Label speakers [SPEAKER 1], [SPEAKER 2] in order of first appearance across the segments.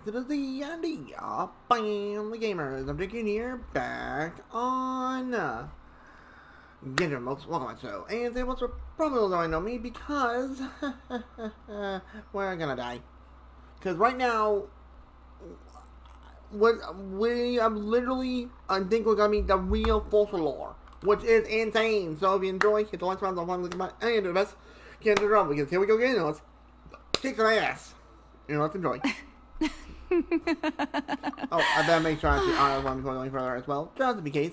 [SPEAKER 1] To the idea, bam, the gamers. I'm Dick here, back on Genshin. Welcome to the show. And they most probably don't know me because we're gonna die. Because right now, I'm literally, I think we're gonna meet the real FOCALOR, which is insane. So if you enjoy, hit the like button, don't forget to like and do the best. Can't do it wrong because here we go again. Let's kick some ass. Let's enjoy. Oh, I better make sure I see honor one before going further as well, just to be case.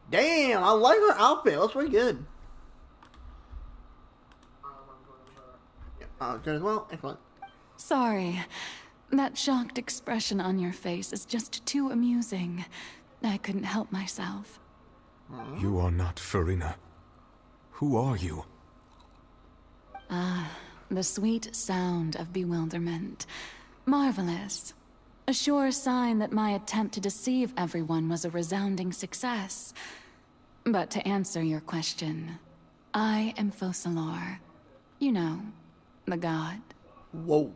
[SPEAKER 1] Damn, I like her outfit. Looks pretty good. Yeah, good as well. Excellent.
[SPEAKER 2] Sorry. That shocked expression on your face is just too amusing. I couldn't help myself.
[SPEAKER 3] You are not Farina. Who are you?
[SPEAKER 2] The sweet sound of bewilderment. Marvelous. A sure sign that my attempt to deceive everyone was a resounding success. But to answer your question, I am FOCALOR. You know, the god.
[SPEAKER 1] Whoa.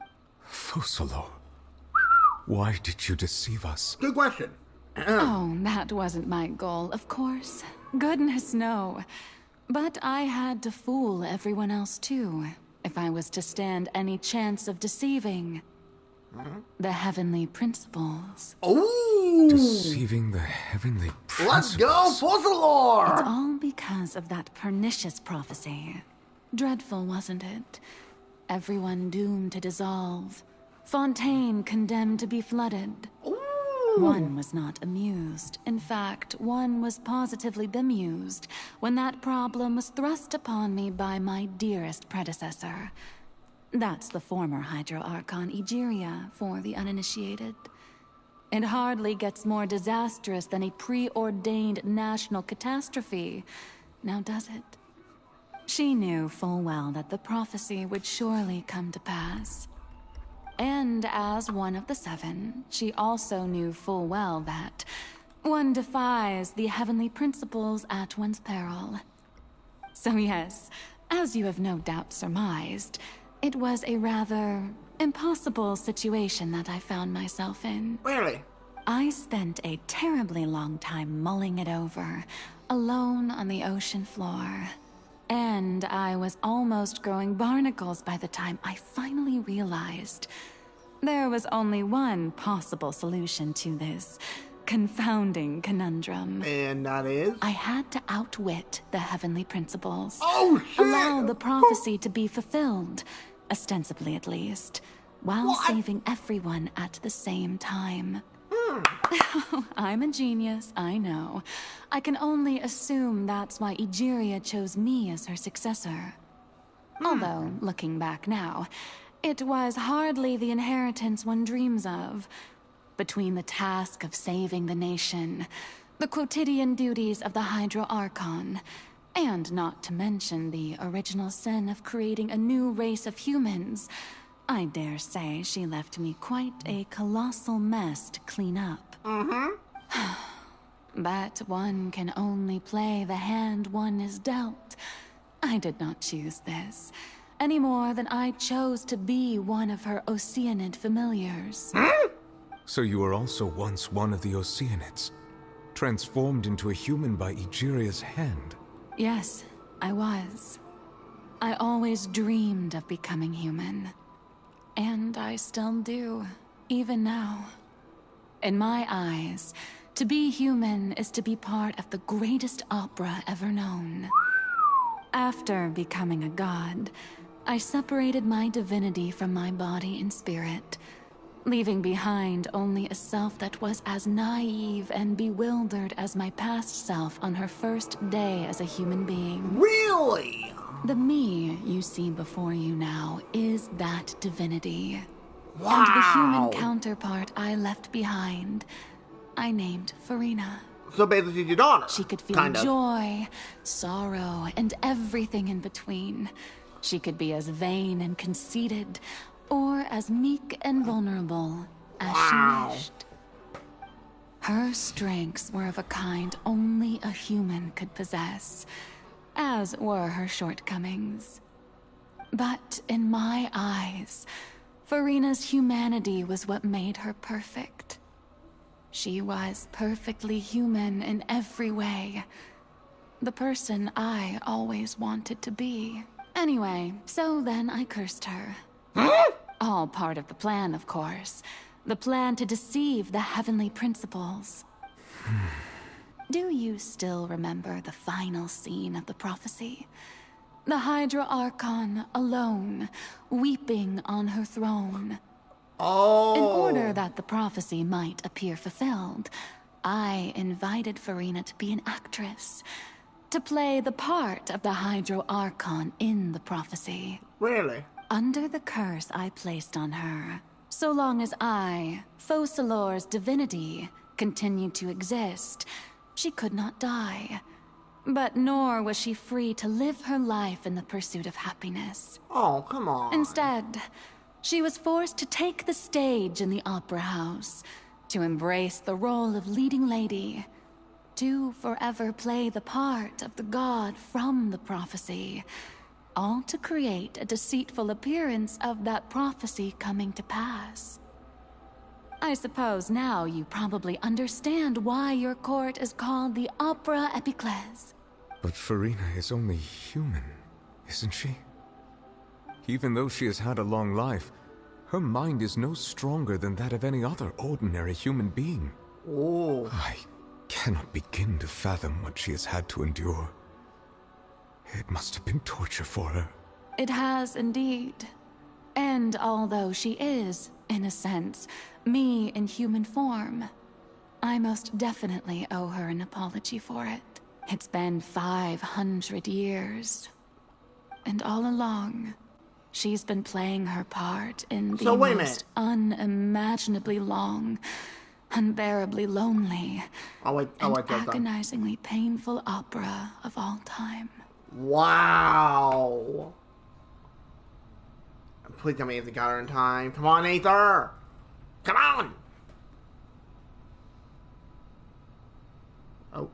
[SPEAKER 3] FOCALOR. Why did you deceive us?
[SPEAKER 1] Good question.
[SPEAKER 2] Oh, that wasn't my goal, of course. Goodness, no. But I had to fool everyone else too, if I was to stand any chance of deceiving the heavenly principles.
[SPEAKER 1] Oh!
[SPEAKER 3] Deceiving the heavenly
[SPEAKER 1] Let's
[SPEAKER 3] principles.
[SPEAKER 1] go,
[SPEAKER 2] It's
[SPEAKER 1] FOCALOR!
[SPEAKER 2] all because of that pernicious prophecy. Dreadful, wasn't it? Everyone doomed to dissolve. Fontaine condemned to be flooded.
[SPEAKER 1] Ooh.
[SPEAKER 2] One was not amused. In fact, one was positively bemused when that problem was thrust upon me by my dearest predecessor. That's the former Hydro Archon Egeria, for the uninitiated. It hardly gets more disastrous than a preordained national catastrophe, now does it? She knew full well that the prophecy would surely come to pass. And as one of the seven, she also knew full well that one defies the heavenly principles at one's peril. So yes, as you have no doubt surmised, it was a rather impossible situation that I found myself in.
[SPEAKER 1] Really?
[SPEAKER 2] I spent a terribly long time mulling it over, alone on the ocean floor. And I was almost growing barnacles by the time I finally realized there was only one possible solution to this confounding conundrum.
[SPEAKER 1] And that is?
[SPEAKER 2] I had to outwit the heavenly principles.
[SPEAKER 1] Oh, shit!
[SPEAKER 2] Allow the prophecy to be fulfilled, ostensibly at least, while
[SPEAKER 1] What?
[SPEAKER 2] saving everyone at the same time. I'm a genius, I know. I can only assume that's why Egeria chose me as her successor. Although, looking back now, it was hardly the inheritance one dreams of. Between the task of saving the nation, the quotidian duties of the Hydro Archon, and not to mention the original sin of creating a new race of humans, I dare say she left me quite a colossal mess to clean up. But one can only play the hand one is dealt. I did not choose this, any more than I chose to be one of her Oceanid familiars.
[SPEAKER 3] So you were also once one of the Oceanids, transformed into a human by Egeria's hand.
[SPEAKER 2] Yes, I was. I always dreamed of becoming human. And I still do, even now. In my eyes, to be human is to be part of the greatest opera ever known. After becoming a god, I separated my divinity from my body and spirit, leaving behind only a self that was as naive and bewildered as my past self on her first day as a human being.
[SPEAKER 1] Really?
[SPEAKER 2] The me you see before you now is that divinity.
[SPEAKER 1] Wow.
[SPEAKER 2] And the human counterpart I left behind, I named Farina.
[SPEAKER 1] So basically she's your daughter.
[SPEAKER 2] She could feel
[SPEAKER 1] kind of.
[SPEAKER 2] joy, sorrow, and everything in between. She could be as vain and conceited, or as meek and vulnerable as
[SPEAKER 1] Wow.
[SPEAKER 2] she wished. Her strengths were of a kind only a human could possess, as were her shortcomings. But in my eyes, Farina's humanity was what made her perfect. She was perfectly human in every way. The person I always wanted to be. Anyway, so then I cursed her. All part of the plan, of course. The plan to deceive the heavenly principles. Do you still remember the final scene of the prophecy? The Hydra Archon, alone, weeping on her throne.
[SPEAKER 1] Oh.
[SPEAKER 2] In order that the prophecy might appear fulfilled, I invited Farina to be an actress, to play the part of the Hydra Archon in the prophecy.
[SPEAKER 1] Really?
[SPEAKER 2] Under the curse I placed on her, so long as I, FOCALOR's divinity, continued to exist, she could not die. But nor was she free to live her life in the pursuit of happiness.
[SPEAKER 1] Oh, come on.
[SPEAKER 2] Instead, she was forced to take the stage in the opera house, to embrace the role of leading lady, to forever play the part of the god from the prophecy, all to create a deceitful appearance of that prophecy coming to pass. I suppose now you probably understand why your court is called the Opera Epiclese.
[SPEAKER 3] But Farina is only human, isn't she? Even though she has had a long life, her mind is no stronger than that of any other ordinary human being.
[SPEAKER 1] Oh.
[SPEAKER 3] I cannot begin to fathom what she has had to endure. It must have been torture for her.
[SPEAKER 2] It has indeed. And although she is, in a sense, me in human form, I most definitely owe her an apology for it. It's been 500 years. And all along, she's been playing her part in the most unimaginably long, unbearably lonely, and agonizingly painful opera of all time.
[SPEAKER 1] Wow. Please tell me if they got her in time. Come on, Aether! Come on! Oh.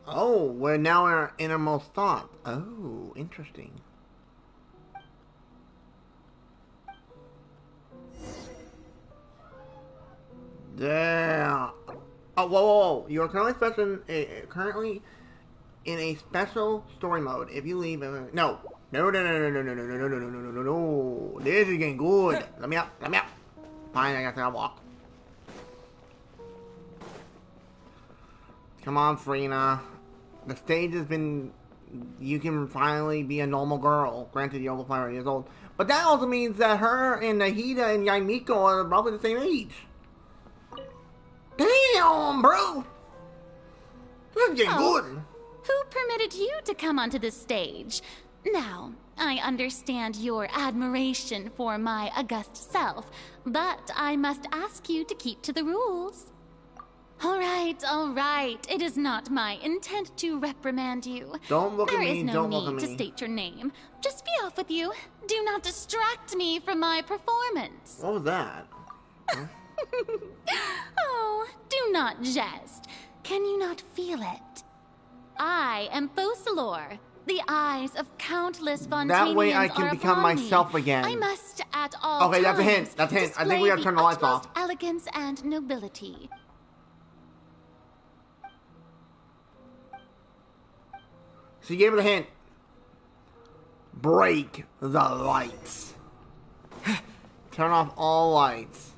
[SPEAKER 1] Oh, we're now in our innermost thought. Oh, interesting. Yeah. Oh, whoa. You are currently in a special story mode. If you leave, no. This is getting good. Let me up. Fine, I guess I'll walk. Come on, Farina. The stage has been. You can finally be a normal girl. Granted, you're over 500 years old, but that also means that her and Nahida and Yaimiko are probably the same age. Damn, bro! This is getting good.
[SPEAKER 4] Who permitted you to come onto this stage? Now, I understand your admiration for my august self, but I must ask you to keep to the rules. All right. It is not my intent to reprimand you.
[SPEAKER 1] Don't look at me.
[SPEAKER 4] There is no
[SPEAKER 1] Don't look at
[SPEAKER 4] need to
[SPEAKER 1] me.
[SPEAKER 4] state your name. Just be off with you. Do not distract me from my performance.
[SPEAKER 1] What was that? Huh?
[SPEAKER 4] Oh, do not jest. Can you not feel it? I am FOCALOR. The eyes of countless Vontanians
[SPEAKER 1] That way I can
[SPEAKER 4] are
[SPEAKER 1] become
[SPEAKER 4] upon
[SPEAKER 1] myself
[SPEAKER 4] me.
[SPEAKER 1] again.
[SPEAKER 4] I must at all
[SPEAKER 1] Okay, that's a hint.
[SPEAKER 4] times
[SPEAKER 1] That's a hint. I think we
[SPEAKER 4] display
[SPEAKER 1] gotta turn the lights
[SPEAKER 4] utmost
[SPEAKER 1] off.
[SPEAKER 4] elegance and nobility.
[SPEAKER 1] She gave it a hint. Break the lights. Turn off all lights.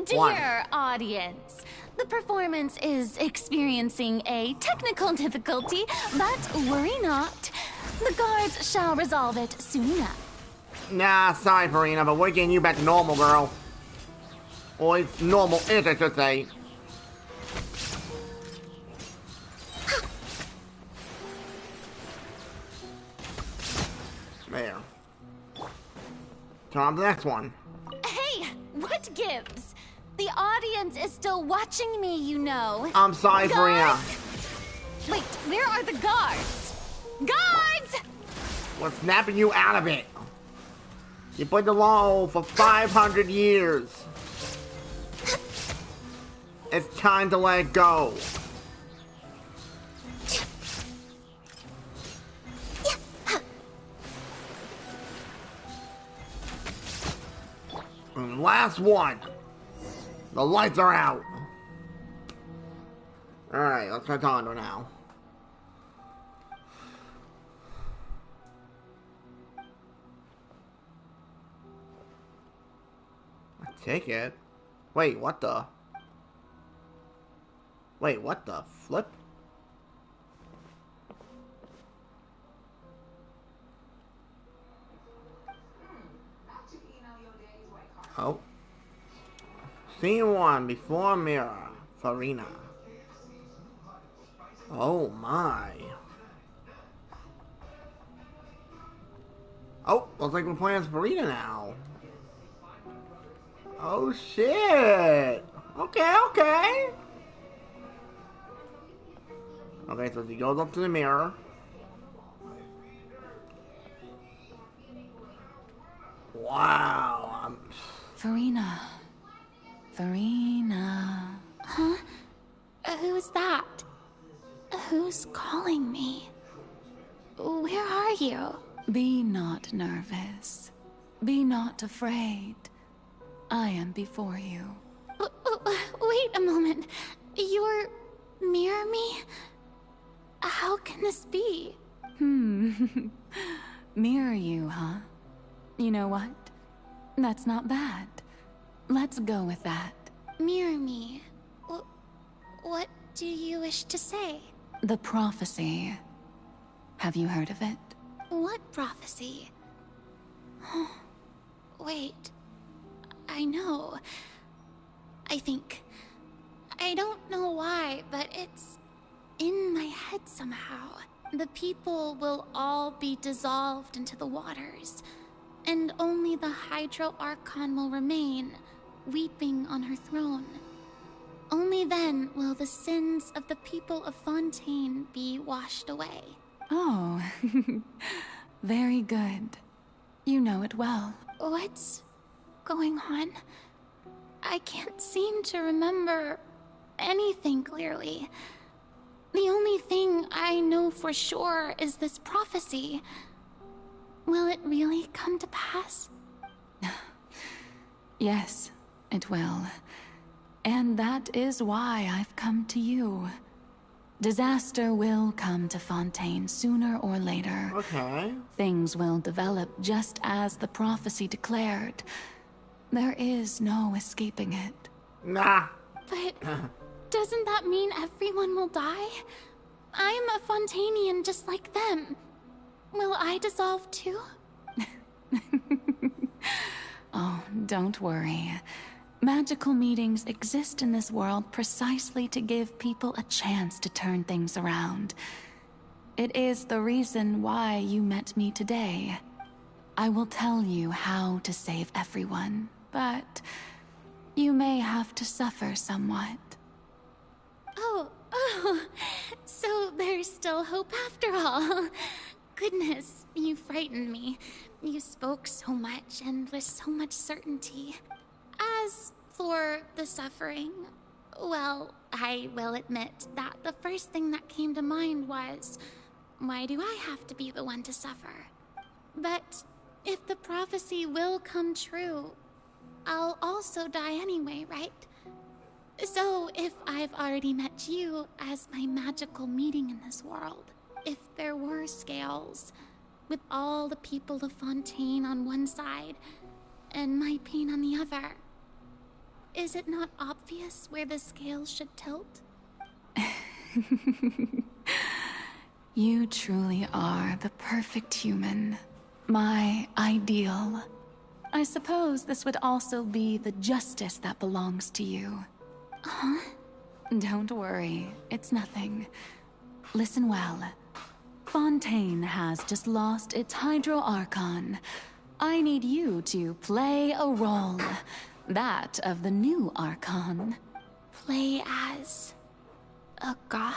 [SPEAKER 4] Dear audience, the performance is experiencing a technical difficulty, but worry not. The guards shall resolve it soon enough.
[SPEAKER 1] Nah, sorry, Farina, but we're getting you back to normal, girl. Or it's normal, as I should say. There. Turn on the next one.
[SPEAKER 4] Hey, what gives? The audience is still watching me, you know.
[SPEAKER 1] I'm sorry, Farina.
[SPEAKER 4] Wait, where are the guards? Guards!
[SPEAKER 1] We're snapping you out of it. You played the law for 500 years. It's time to let it go. And last one. The lights are out. Alright, let's try Tondo now. A ticket? Wait, what the? Wait, what the flip? Oh. Scene 1, before mirror, Farina. Oh my. Oh, looks like we're playing as Farina now. Oh shit. Okay, okay. Okay, so he goes up to the mirror. Wow.
[SPEAKER 2] Farina. Farina.
[SPEAKER 4] Huh? Who's that? Who's calling me? Where are you?
[SPEAKER 2] Be not nervous. Be not afraid. I am before you.
[SPEAKER 4] Wait a moment. You're near me? How can this be?
[SPEAKER 2] Mirror you, huh? You know what? That's not bad. Let's go with that.
[SPEAKER 4] Mirror me? What do you wish to say?
[SPEAKER 2] The prophecy. Have you heard of it?
[SPEAKER 4] What prophecy? Wait. I know. I think. I don't know why, but it's in my head somehow. The people will all be dissolved into the waters, and only the Hydro Archon will remain, weeping on her throne. Only then will the sins of the people of Fontaine be washed away.
[SPEAKER 2] Oh, very good. You know it well.
[SPEAKER 4] What's going on? I can't seem to remember anything clearly. The only thing I know for sure is this prophecy. Will it really come to pass?
[SPEAKER 2] Yes, it will. And that is why I've come to you. Disaster will come to Fontaine sooner or later.
[SPEAKER 1] Okay.
[SPEAKER 2] Things will develop just as the prophecy declared. There is no escaping it.
[SPEAKER 1] Nah.
[SPEAKER 4] But doesn't that mean everyone will die? I'm a Fontainian just like them. Will I dissolve too?
[SPEAKER 2] Oh, don't worry. Magical meetings exist in this world precisely to give people a chance to turn things around. It is the reason why you met me today. I will tell you how to save everyone, but you may have to suffer somewhat.
[SPEAKER 4] Oh, so there's still hope after all. Goodness, you frightened me. You spoke so much and with so much certainty. As for the suffering, well, I will admit that the first thing that came to mind was, why do I have to be the one to suffer? But if the prophecy will come true, I'll also die anyway, right? So if I've already met you as my magical meeting in this world, if there were scales, with all the people of Fontaine on one side, and my pain on the other, is it not obvious where the scales should tilt?
[SPEAKER 2] You truly are the perfect human. My ideal. I suppose this would also be the justice that belongs to you.
[SPEAKER 4] Huh?
[SPEAKER 2] Don't worry, it's nothing. Listen well. Fontaine has just lost its Hydro Archon. I need you to play a role. That of the new Archon.
[SPEAKER 4] Play as a god?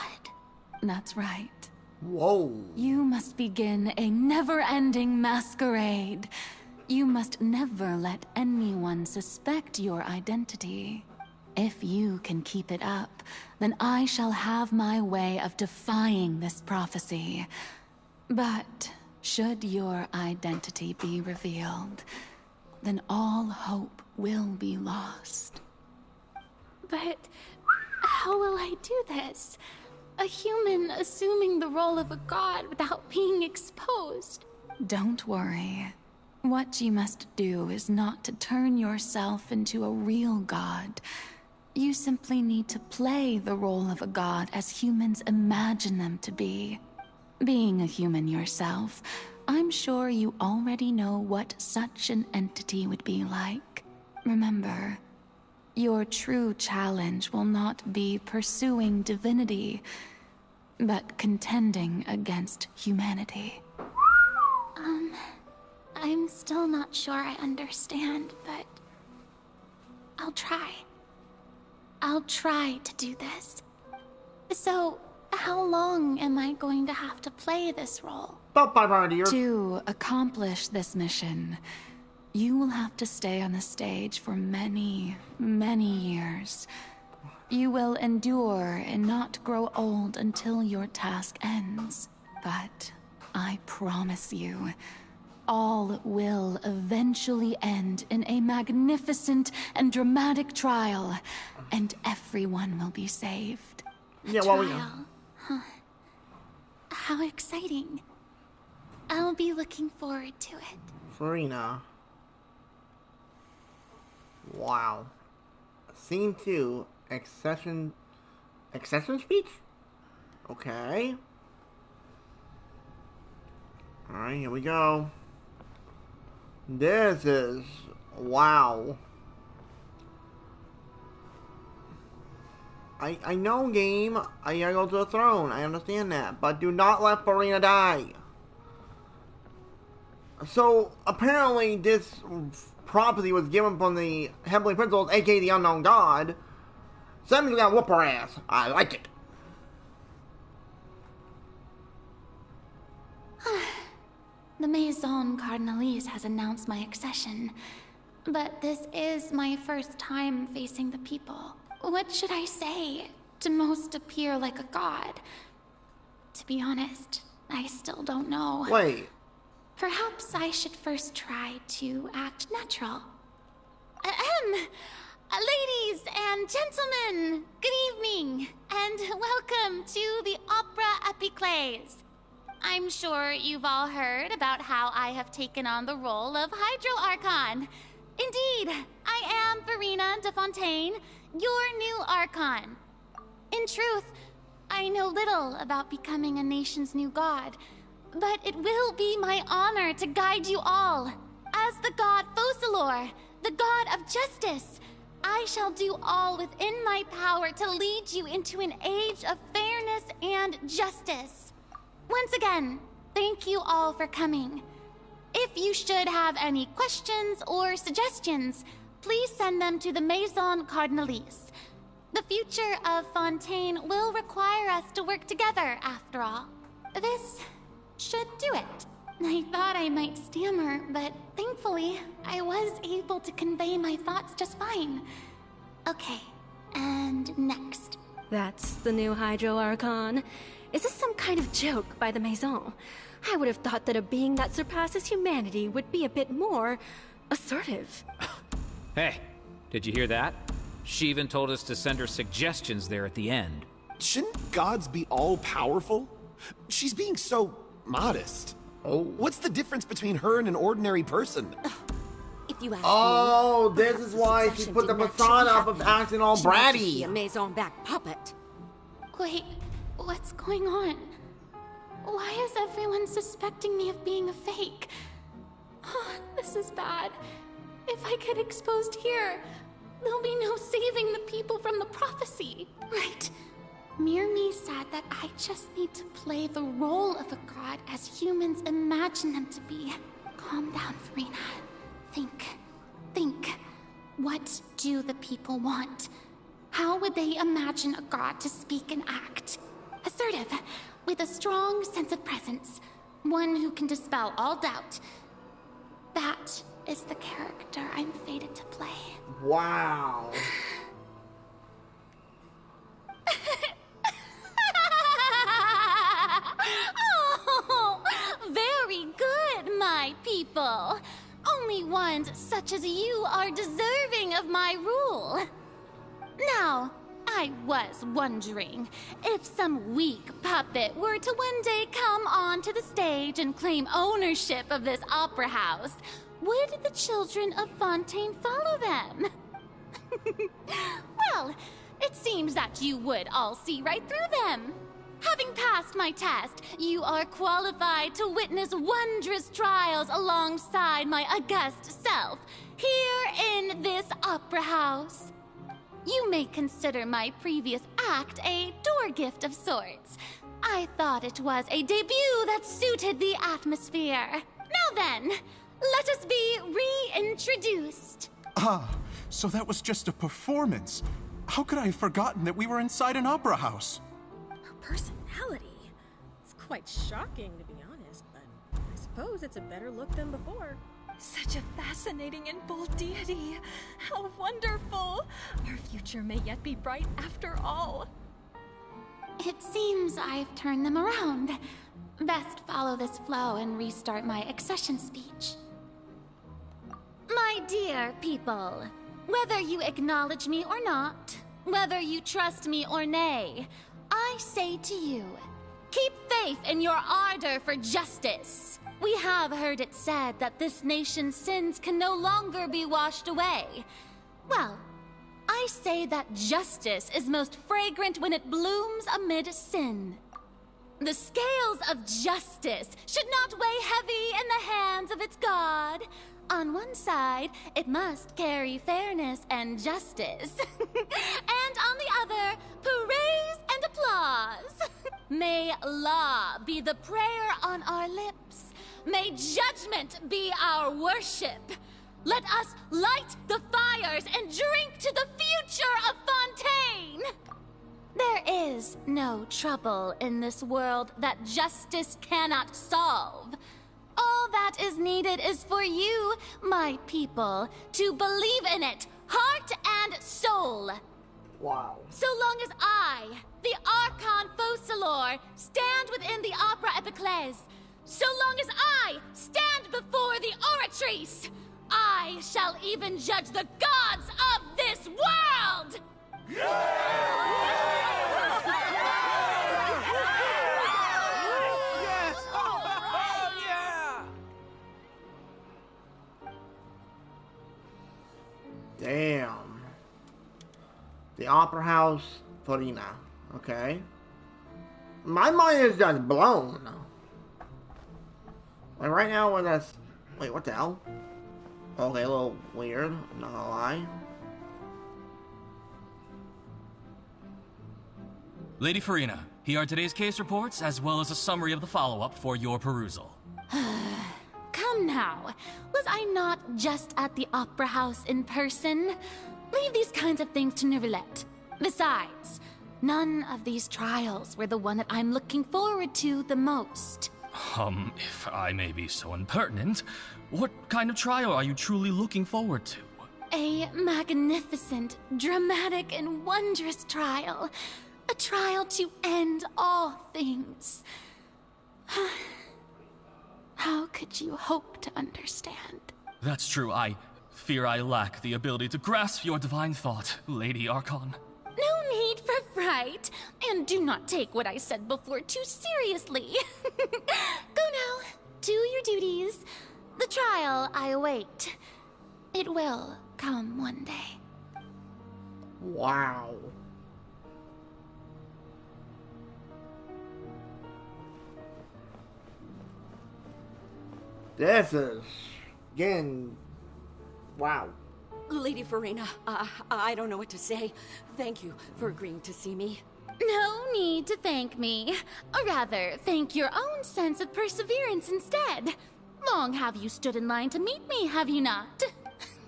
[SPEAKER 2] That's right.
[SPEAKER 1] Whoa.
[SPEAKER 2] You must begin a never-ending masquerade. You must never let anyone suspect your identity. If you can keep it up, then I shall have my way of defying this prophecy. But should your identity be revealed, then all hope will be lost.
[SPEAKER 4] But how will I do this? A human assuming the role of a god without being exposed.
[SPEAKER 2] Don't worry. What you must do is not to turn yourself into a real god. You simply need to play the role of a god as humans imagine them to be. Being a human yourself, I'm sure you already know what such an entity would be like. Remember, your true challenge will not be pursuing divinity, but contending against humanity.
[SPEAKER 4] I'm still not sure I understand, but I'll try. I'll try to do this. So, how long am I going to have to play this role?
[SPEAKER 1] About 500 years.
[SPEAKER 2] To accomplish this mission, you will have to stay on the stage for many, many years. You will endure and not grow old until your task ends. But I promise you, all will eventually end in a magnificent and dramatic trial, and everyone will be saved.
[SPEAKER 1] Yeah, well,
[SPEAKER 4] Trial. Huh. How exciting. I'll be looking forward to it.
[SPEAKER 1] Farina. Wow. Scene 2. Accession speech? Okay. Alright, here we go. This is... wow. I know, game. I gotta go to the throne. I understand that. But do not let Farina die. So, apparently this prophecy was given from the Heavenly Principles, aka the Unknown God. So that means we gotta whoop her ass. I like it.
[SPEAKER 4] The Maison Cardinalise has announced my accession, but this is my first time facing the people. What should I say to most appear like a god? To be honest, I still don't know.
[SPEAKER 1] Wait.
[SPEAKER 4] Perhaps I should first try to act natural. Ladies and gentlemen, good evening, and welcome to the Opera Epiclese. I'm sure you've all heard about how I have taken on the role of Hydro Archon. Indeed, I am Farina de Fontaine, your new Archon. In truth, I know little about becoming a nation's new god, but it will be my honor to guide you all. As the god FOCALOR, the god of justice, I shall do all within my power to lead you into an age of fairness and justice. Once again, thank you all for coming. If you should have any questions or suggestions, please send them to the Maison Cardinalise. The future of Fontaine will require us to work together, after all. This should do it. I thought I might stammer, but thankfully, I was able to convey my thoughts just fine. Okay, and next.
[SPEAKER 5] That's the new Hydro Archon. Is this some kind of joke by the Maison? I would have thought that a being that surpasses humanity would be a bit more assertive.
[SPEAKER 6] Hey, did you hear that? She even told us to send her suggestions there at the end.
[SPEAKER 7] Shouldn't gods be all-powerful? She's being so modest.
[SPEAKER 1] Oh.
[SPEAKER 7] What's the difference between her and an ordinary person?
[SPEAKER 5] If you ask
[SPEAKER 1] Oh,
[SPEAKER 5] me,
[SPEAKER 1] this
[SPEAKER 5] perhaps
[SPEAKER 1] is why she
[SPEAKER 5] succession
[SPEAKER 1] put the
[SPEAKER 5] didn't
[SPEAKER 1] facade
[SPEAKER 5] actually
[SPEAKER 1] up of
[SPEAKER 5] happen.
[SPEAKER 1] acting all
[SPEAKER 5] She might just be
[SPEAKER 1] bratty.
[SPEAKER 5] a Maison back puppet.
[SPEAKER 4] Wait, what's going on? Why is everyone suspecting me of being a fake? Oh, this is bad. If I get exposed here, there'll be no saving the people from the prophecy. Right. Mirmi said that I just need to play the role of a god as humans imagine them to be. Calm down, Farina. Think. What do the people want? How would they imagine a god to speak and act? Assertive, with a strong sense of presence. One who can dispel all doubt. That is the character I'm fated to play.
[SPEAKER 1] Wow.
[SPEAKER 4] people. Only ones such as you are deserving of my rule. Now, I was wondering if some weak puppet were to one day come onto the stage and claim ownership of this opera house, would the children of Fontaine follow them? Well, it seems that you would all see right through them. Having passed my test, you are qualified to witness wondrous trials alongside my august self, here in this opera house. You may consider my previous act a door gift of sorts. I thought it was a debut that suited the atmosphere. Now then, let us be reintroduced.
[SPEAKER 8] Ah, so that was just a performance. How could I have forgotten that we were inside an opera house?
[SPEAKER 9] Her personality. It's quite shocking, to be honest, but I suppose it's a better look than before.
[SPEAKER 10] Such a fascinating and bold deity. How wonderful! Our future may yet be bright after all.
[SPEAKER 4] It seems I've turned them around. Best follow this flow and restart my accession speech. My dear people, whether you acknowledge me or not, whether you trust me or nay, I say to you, keep faith in your ardor for justice. We have heard it said that this nation's sins can no longer be washed away. Well, I say that justice is most fragrant when it blooms amid sin. The scales of justice should not weigh heavy in the hands of its God. On one side, it must carry fairness and justice. And on the other, praise and applause. May law be the prayer on our lips. May judgment be our worship. Let us light the fires and drink to the future of Fontaine. There is no trouble in this world that justice cannot solve. All that is needed is for you, my people, to believe in it, heart and soul.
[SPEAKER 1] Wow.
[SPEAKER 4] So long as I, the Archon FOCALOR, stand within the Opera Epiclese, so long as I stand before the Oratrice, I shall even judge the gods of this world!
[SPEAKER 1] Damn. The Opera House, Farina. Okay. My mind is just blown. Like right now when that's... Wait, what the hell? Okay, a little weird, I'm not gonna lie.
[SPEAKER 11] Lady Farina, here are today's case reports, as well as a summary of the follow-up for your perusal.
[SPEAKER 4] Come now, was I not just at the Opera House in person? Leave these kinds of things to Neuvillette. Besides, none of these trials were the one that I'm looking forward to the most.
[SPEAKER 11] If I may be so impertinent, what kind of trial are you truly looking forward to?
[SPEAKER 4] A magnificent, dramatic, and wondrous trial. A trial to end all things. How could you hope to understand?
[SPEAKER 11] That's true. I fear I lack the ability to grasp your divine thought, Lady Archon.
[SPEAKER 4] No need for fright, and do not take what I said before too seriously. Go now, do your duties. The trial I await. It will come one day.
[SPEAKER 1] Wow. This is, again, wow.
[SPEAKER 12] Lady Farina, I don't know what to say. Thank you for agreeing to see me.
[SPEAKER 4] No need to thank me. Or rather, thank your own sense of perseverance instead. Long have you stood in line to meet me, have you not?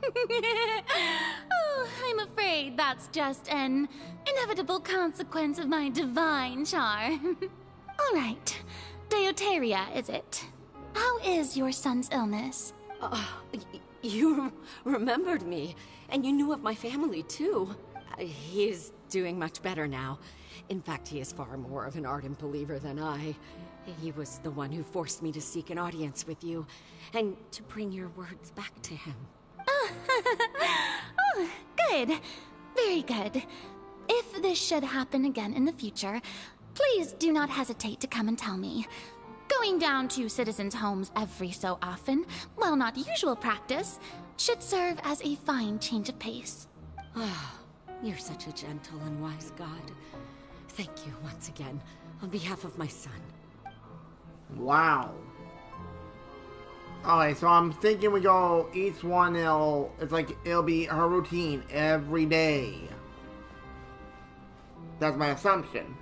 [SPEAKER 4] Oh, I'm afraid that's just an inevitable consequence of my divine charm. All right, Deoteria, is it? How is your son's illness?
[SPEAKER 12] You remembered me, and you knew of my family, too. He is doing much better now. In fact, he is far more of an ardent believer than I. He was the one who forced me to seek an audience with you, and to bring your words back to him.
[SPEAKER 4] Oh, good. Very good. If this should happen again in the future, please do not hesitate to come and tell me. Going down to citizens' homes every so often, while not usual practice, should serve as a fine change of pace.
[SPEAKER 12] Ah, you're such a gentle and wise god. Thank you once again, on behalf of my son.
[SPEAKER 1] Wow. Alright, so I'm thinking we go each one, it'll be her routine every day. That's my assumption.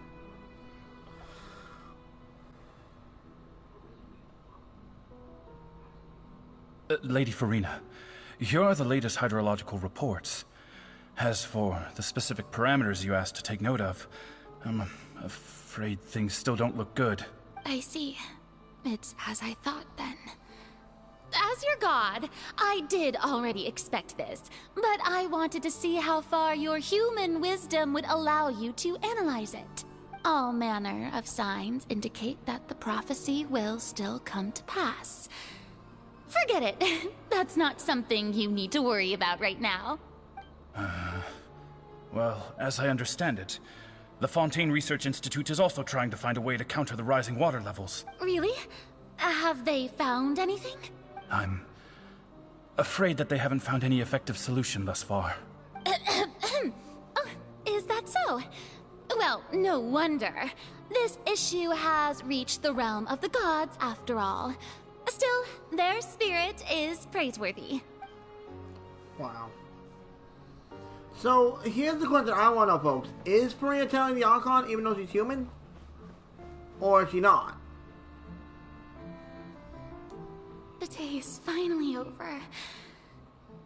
[SPEAKER 11] Lady Farina, here are the latest hydrological reports. As for the specific parameters you asked to take note of, I'm afraid things still don't look good.
[SPEAKER 4] I see. It's as I thought then. As your god, I did already expect this, but I wanted to see how far your human wisdom would allow you to analyze it. All manner of signs indicate that the prophecy will still come to pass. Forget it. That's not something you need to worry about right now.
[SPEAKER 11] Well, as I understand it, the Fontaine Research Institute is also trying to find a way to counter the rising water levels.
[SPEAKER 4] Really? Have they found anything?
[SPEAKER 11] I'm afraid that they haven't found any effective solution thus far.
[SPEAKER 4] Oh, is that so? Well, no wonder. This issue has reached the realm of the gods, after all. Still, their spirit is praiseworthy.
[SPEAKER 1] Wow. So, here's the question I want to know, folks. Is Farina telling the Archon even though she's human? Or is she not?
[SPEAKER 4] The day is finally over.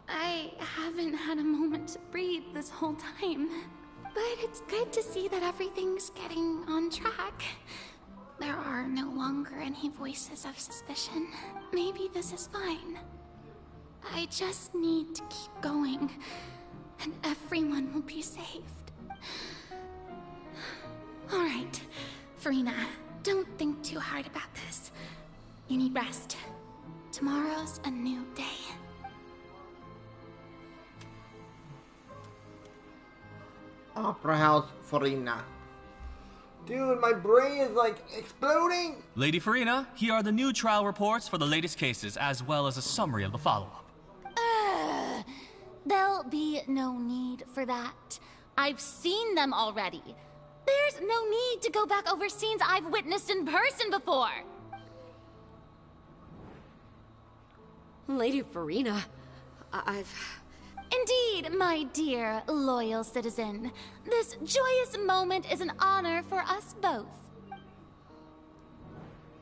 [SPEAKER 4] I haven't had a moment to breathe this whole time. But it's good to see that everything's getting on track. There are no longer any voices of suspicion. Maybe this is fine. I just need to keep going, and everyone will be saved. Alright, Farina, don't think too hard about this. You need rest. Tomorrow's a new day.
[SPEAKER 1] Opera House Farina. Dude, my brain is like exploding!
[SPEAKER 13] Lady Farina, here are the new trial reports for the latest cases, as well as a summary of the follow-up.
[SPEAKER 4] There'll be no need for that. I've seen them already. There's no need to go back over scenes I've witnessed in person before.
[SPEAKER 12] Lady Farina, I've...
[SPEAKER 4] Indeed, my dear, loyal citizen. This joyous moment is an honor for us both.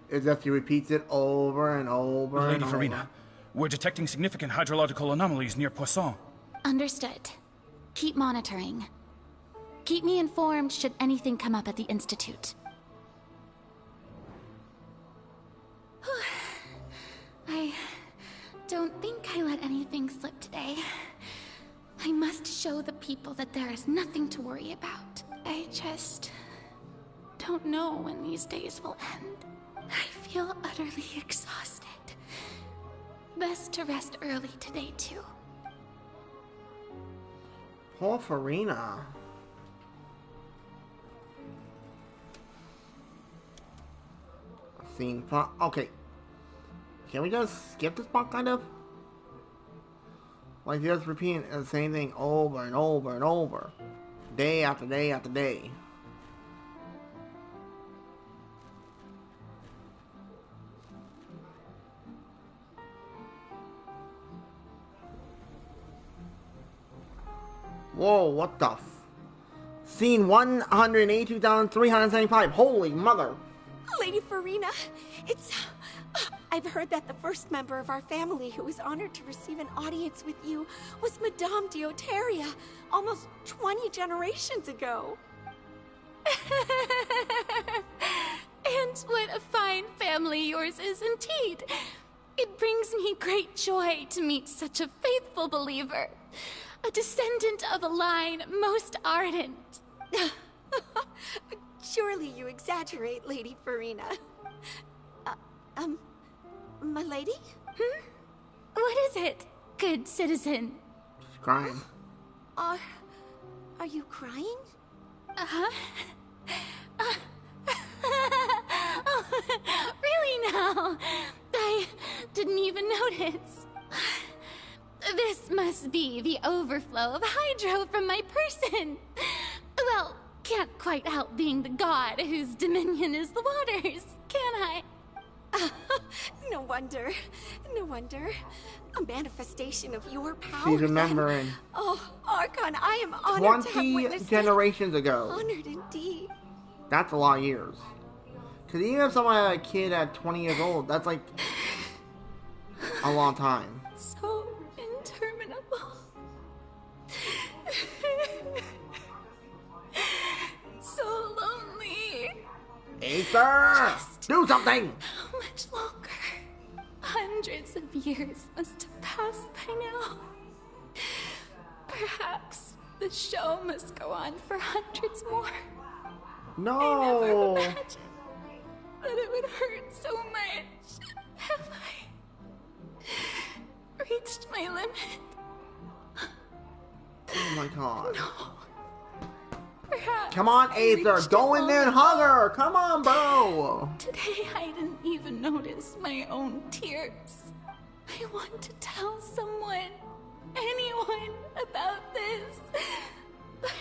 [SPEAKER 1] It's just he repeats it over and over and
[SPEAKER 11] Lady
[SPEAKER 1] over.
[SPEAKER 11] Farina, we're detecting significant hydrological anomalies near Poisson.
[SPEAKER 4] Understood. Keep monitoring. Keep me informed should anything come up at the Institute. I don't think I let anything slip today. I must show the people that there is nothing to worry about. I just don't know when these days will end. I feel utterly exhausted. Best to rest early today, too.
[SPEAKER 1] Poor Farina. Scene plot. Okay. Can we just skip this part, kind of? Like, just repeating the same thing over and over and over. Day after day after day. Whoa, what the Scene 182,375. Holy mother.
[SPEAKER 12] Lady Farina, it's... I've heard that the first member of our family who was honored to receive an audience with you was Madame Dioteria, almost 20 generations ago.
[SPEAKER 4] And what a fine family yours is indeed. It brings me great joy to meet such a faithful believer. A descendant of a line most ardent.
[SPEAKER 12] Surely you exaggerate, Lady Farina. My lady?
[SPEAKER 4] What is it, good citizen?
[SPEAKER 1] She's crying.
[SPEAKER 12] Are you crying?
[SPEAKER 4] Uh-huh. Oh, really now? I didn't even notice. This must be the overflow of hydro from my person. Well, can't quite help being the god whose dominion is the waters, can I?
[SPEAKER 12] No wonder. No wonder. A manifestation of your power.
[SPEAKER 1] She's remembering.
[SPEAKER 12] Then. Oh, Archon, I am honored to have
[SPEAKER 1] 20
[SPEAKER 12] witnessed
[SPEAKER 1] generations ago.
[SPEAKER 12] Honored indeed.
[SPEAKER 1] That's a lot of years. Because even if someone had a kid at 20 years old, that's like a long time.
[SPEAKER 4] So interminable. So lonely.
[SPEAKER 1] Aether! Do something!
[SPEAKER 4] How much longer? Hundreds of years must have passed by now. Perhaps the show must go on for hundreds more.
[SPEAKER 1] No!
[SPEAKER 4] I never imagined that it would hurt so much. Have I reached my limit?
[SPEAKER 1] Oh my god.
[SPEAKER 4] No. Perhaps
[SPEAKER 1] Come on, Aether!
[SPEAKER 4] reached
[SPEAKER 1] Go
[SPEAKER 4] it
[SPEAKER 1] in there and
[SPEAKER 4] long
[SPEAKER 1] hug her! Come on, bro!
[SPEAKER 4] Today I didn't even notice my own tears. I want to tell someone, anyone, about this. But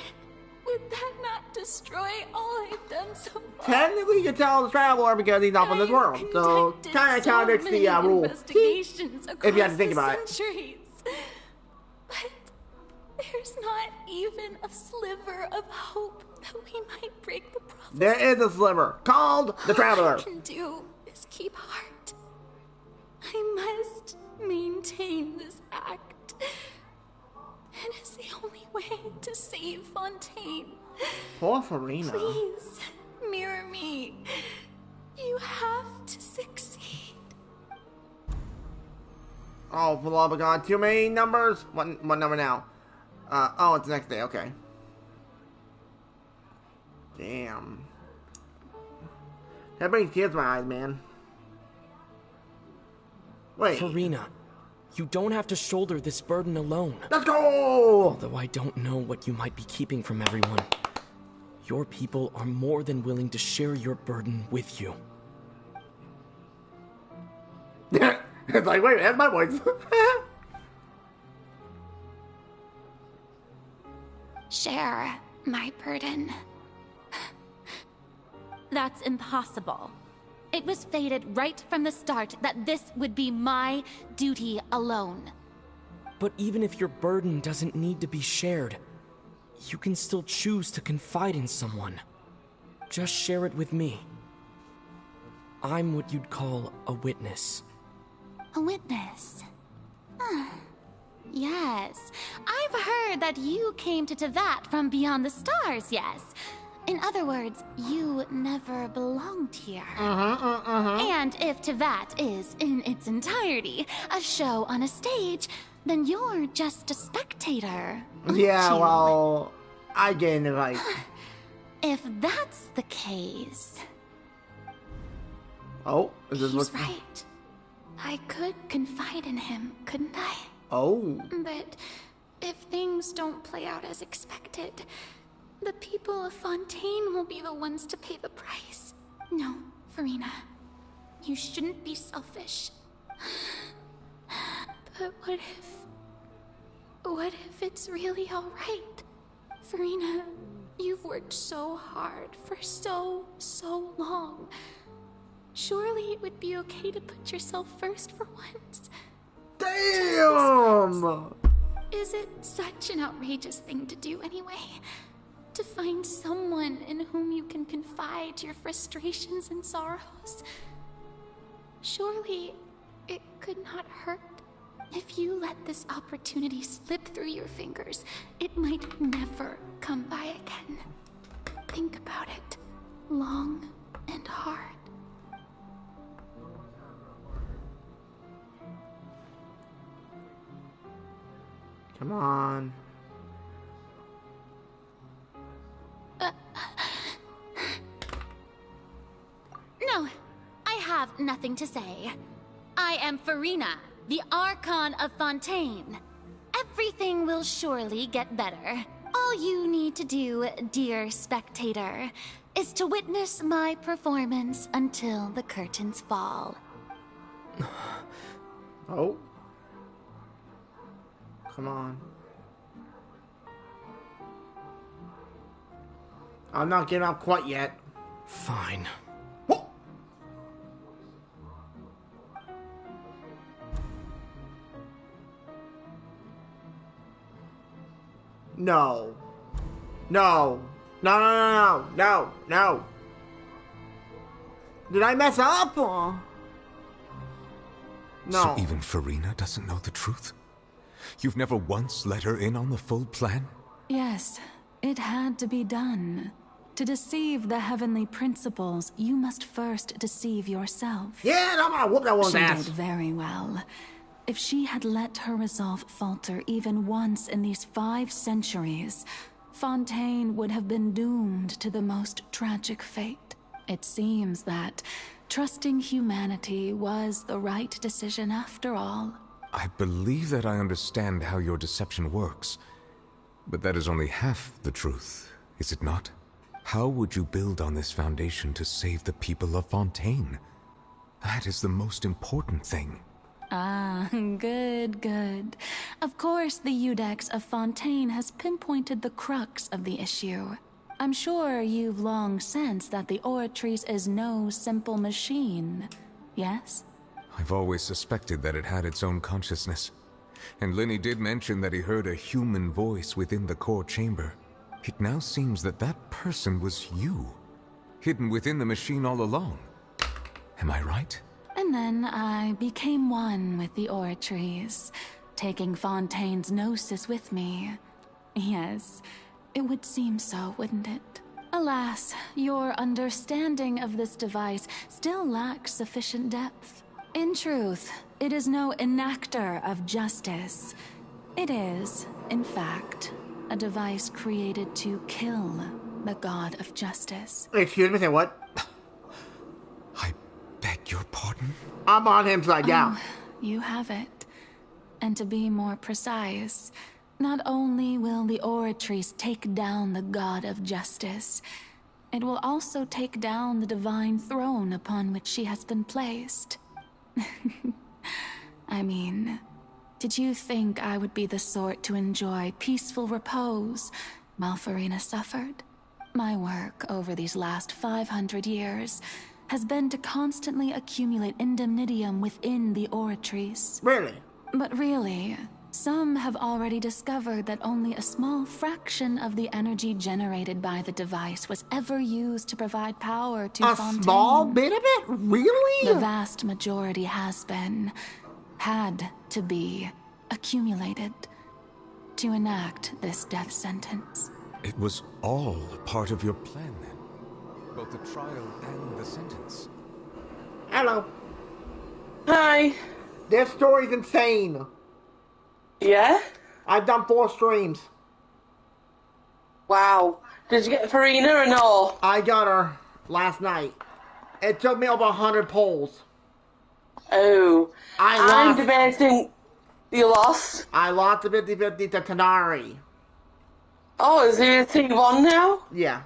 [SPEAKER 4] would that not destroy all I've done so far?
[SPEAKER 1] Technically, you can tell the Traveler because he's not from this world. So, kind of contradicts the rule. If you have to think about it.
[SPEAKER 4] Centuries. But there's not even a sliver of hope that we might break the prophecy.
[SPEAKER 1] There is a sliver called the Traveler.
[SPEAKER 4] All I can do is keep heart. I must maintain this act. It is the only way to save Fontaine.
[SPEAKER 1] Poor Farina.
[SPEAKER 4] Please, mirror me. You have to succeed.
[SPEAKER 1] Oh, for the love of God, too many numbers. What number now? Oh, it's the next day. Okay. Damn. That brings tears to my eyes, man. Wait.
[SPEAKER 14] Farina, you don't have to shoulder this burden alone.
[SPEAKER 1] Let's go!
[SPEAKER 14] Although I don't know what you might be keeping from everyone. Your people are more than willing to share your burden with you.
[SPEAKER 1] It's like, wait, that's my voice.
[SPEAKER 4] Share my burden. That's impossible. It was fated right from the start that this would be my duty alone.
[SPEAKER 14] But even if your burden doesn't need to be shared, you can still choose to confide in someone. Just share it with me. I'm what you'd call a witness.
[SPEAKER 4] A witness? Yes. I've heard that you came to Tevat from beyond the stars, yes. In other words, you never belonged here. And if Tevat is, in its entirety, a show on a stage, then you're just a spectator.
[SPEAKER 1] Yeah, well, I get an invite.
[SPEAKER 4] If that's the case...
[SPEAKER 1] Oh, is this
[SPEAKER 4] He's right. I could confide in him, couldn't I?
[SPEAKER 1] Oh.
[SPEAKER 4] But if things don't play out as expected, the people of Fontaine will be the ones to pay the price. No, Farina. You shouldn't be selfish. But what if it's really alright? Farina, you've worked so hard for so long. Surely it would be okay to put yourself first for once.
[SPEAKER 1] Damn!
[SPEAKER 4] Is it such an outrageous thing to do anyway? To find someone in whom you can confide your frustrations and sorrows? Surely it could not hurt. If you let this opportunity slip through your fingers, it might never come by again. Think about it long and hard.
[SPEAKER 1] Come on.
[SPEAKER 4] No, I nothing to say. I am Farina, the Archon of Fontaine. Everything will surely get better. All you need to do, dear spectator, is to witness my performance until the curtains fall.
[SPEAKER 1] Oh. Come on. I'm not getting up quite yet.
[SPEAKER 14] Fine.
[SPEAKER 1] No. No. No, no, no, no, no, no. Did I mess up? Or... No.
[SPEAKER 3] So even Farina doesn't know the truth? You've never once let her in on the full plan?
[SPEAKER 2] Yes, it had to be done. To deceive the heavenly principles, you must first deceive yourself.
[SPEAKER 1] Yeah, I'm gonna whoop that one's ass.
[SPEAKER 2] She did very well. If she had let her resolve falter even once in these 5 centuries, Fontaine would have been doomed to the most tragic fate. It seems that trusting humanity was the right decision after all.
[SPEAKER 3] I believe that I understand how your deception works, but that is only half the truth, is it not? How would you build on this foundation to save the people of Fontaine? That is the most important thing.
[SPEAKER 2] Ah, good, good. Of course, the Iudex of Fontaine has pinpointed the crux of the issue. I'm sure you've long sensed that the Oratrice is no simple machine, yes?
[SPEAKER 3] I've always suspected that it had its own consciousness. And Lenny did mention that he heard a human voice within the core chamber. It now seems that that person was you, hidden within the machine all along. Am I right?
[SPEAKER 2] And then I became one with the Oratrice, taking Fontaine's gnosis with me. Yes, it would seem so, wouldn't it? Alas, your understanding of this device still lacks sufficient depth. In truth, it is no enactor of justice. It is, in fact, a device created to kill the god of justice.
[SPEAKER 1] Excuse me, say what?
[SPEAKER 3] I beg your pardon?
[SPEAKER 1] I'm on him side, yeah.
[SPEAKER 2] You have it. And to be more precise, not only will the Oratrice take down the god of justice, it will also take down the divine throne upon which she has been placed. I mean, did you think I would be the sort to enjoy peaceful repose while Farina suffered? My work over these last 500 years has been to constantly accumulate indemnitium within the Oratrice.
[SPEAKER 1] Really?
[SPEAKER 2] But really, some have already discovered that only a small fraction of the energy generated by the device was ever used to provide power to Fontaine.
[SPEAKER 1] A small bit of it? Really?
[SPEAKER 2] The vast majority had to be accumulated to enact this death sentence.
[SPEAKER 3] It was all part of your plan then? Both the trial and the sentence?
[SPEAKER 1] Hello.
[SPEAKER 15] Hi.
[SPEAKER 1] This story's insane.
[SPEAKER 15] Yeah?
[SPEAKER 1] I've done 4 streams.
[SPEAKER 15] Wow. Did you get Farina or no?
[SPEAKER 1] I got her last night. It took me over 100 polls.
[SPEAKER 15] Oh. I'm debating... You lost?
[SPEAKER 1] I lost the 50-50 to Tanari.
[SPEAKER 15] Oh, is he a T1 now?
[SPEAKER 1] Yeah.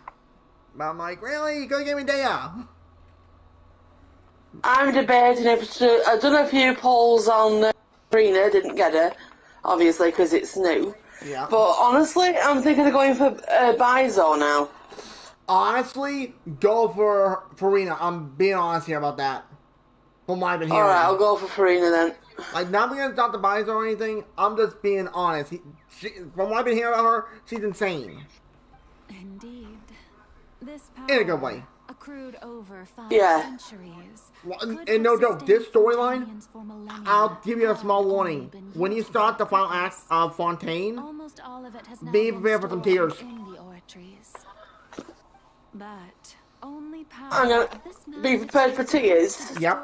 [SPEAKER 1] But I'm like, really? You gonna give me Dea?
[SPEAKER 15] I'm debating if to... I've done a few polls on Farina, didn't get her. Obviously, because it's new.
[SPEAKER 1] Yeah.
[SPEAKER 15] But honestly, I'm thinking of going for Bizo now.
[SPEAKER 1] Honestly, go for Farina. I'm being honest here about that. From what I've been hearing.
[SPEAKER 15] Alright, I'll go for Farina then.
[SPEAKER 1] Like, not because it's not the Bizo or anything. I'm just being honest. From what I've been hearing about her, she's insane.
[SPEAKER 2] Indeed. This power
[SPEAKER 1] in a good way.
[SPEAKER 2] Accrued over 5
[SPEAKER 15] yeah.
[SPEAKER 2] centuries.
[SPEAKER 1] And no joke, this storyline, I'll give you a small warning. When you start the final act of Fontaine, be prepared for some tears.
[SPEAKER 2] But only power
[SPEAKER 15] I'm gonna be prepared for tears.
[SPEAKER 1] Yep.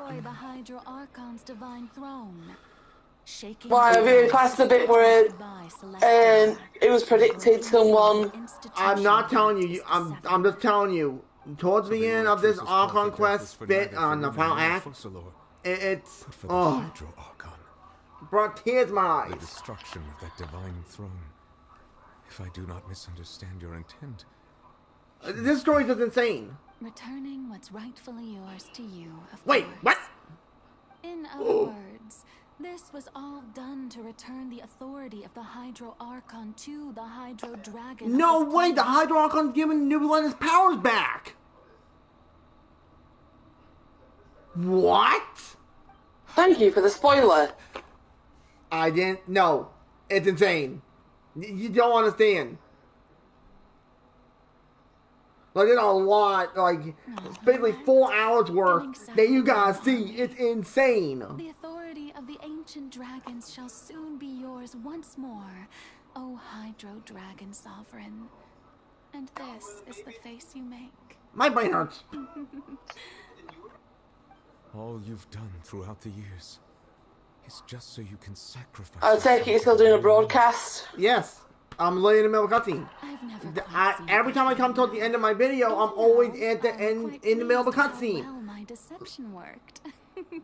[SPEAKER 15] Why have you passed the bit where it was predicted someone?
[SPEAKER 1] I'm not telling you. I'm just telling you. towards
[SPEAKER 3] So
[SPEAKER 1] the
[SPEAKER 3] the
[SPEAKER 1] end of this
[SPEAKER 3] Oratrice's
[SPEAKER 1] Archon
[SPEAKER 3] cause of death was
[SPEAKER 1] quest
[SPEAKER 3] for
[SPEAKER 1] bit
[SPEAKER 3] neither
[SPEAKER 1] on the
[SPEAKER 3] Farina
[SPEAKER 1] final
[SPEAKER 3] nor
[SPEAKER 1] act,
[SPEAKER 3] FOCALOR,
[SPEAKER 1] it's
[SPEAKER 3] but for the Hydro Archon.
[SPEAKER 1] brought tears to my
[SPEAKER 3] The
[SPEAKER 1] eyes.
[SPEAKER 3] destruction of that divine throne. If I do not misunderstand your intent,
[SPEAKER 1] This story is insane.
[SPEAKER 2] Returning what's rightfully yours to you, of
[SPEAKER 1] Wait,
[SPEAKER 2] course.
[SPEAKER 1] what?
[SPEAKER 2] In other words, this was all done to return the authority of the Hydro Archon to the Hydro Dragon.
[SPEAKER 1] No way, the Hydro Archon's giving Nubulun his powers back. What?
[SPEAKER 15] Thank you for the spoiler.
[SPEAKER 1] I didn't. No, it's insane. You don't understand. Like, it's a lot. Like, it's basically 4 hours worth that you guys see. It's insane.
[SPEAKER 2] The authority of the ancient dragons shall soon be yours once more, O Hydro Dragon Sovereign. And this is the face you make.
[SPEAKER 1] My brain hurts.
[SPEAKER 3] all you've done throughout the years is just so you can sacrifice.
[SPEAKER 15] I take it you're still doing a broadcast?
[SPEAKER 1] Yes. I'm literally in the middle of a cutscene. Every time I come toward the end of my video, I'm always at the end, in the middle of a cutscene.
[SPEAKER 2] Well, my deception worked.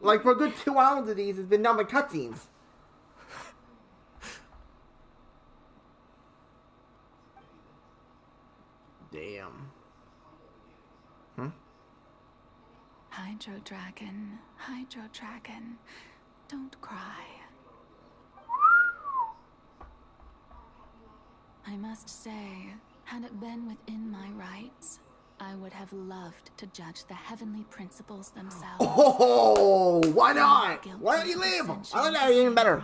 [SPEAKER 1] Like, for a good 2 hours of these, it's been done by cutscenes. Damn.
[SPEAKER 2] Hydro Dragon, don't cry. I must say, had it been within my rights, I would have loved to judge the heavenly principles themselves.
[SPEAKER 1] Oh, why not? Why don't you leave? I like that even better.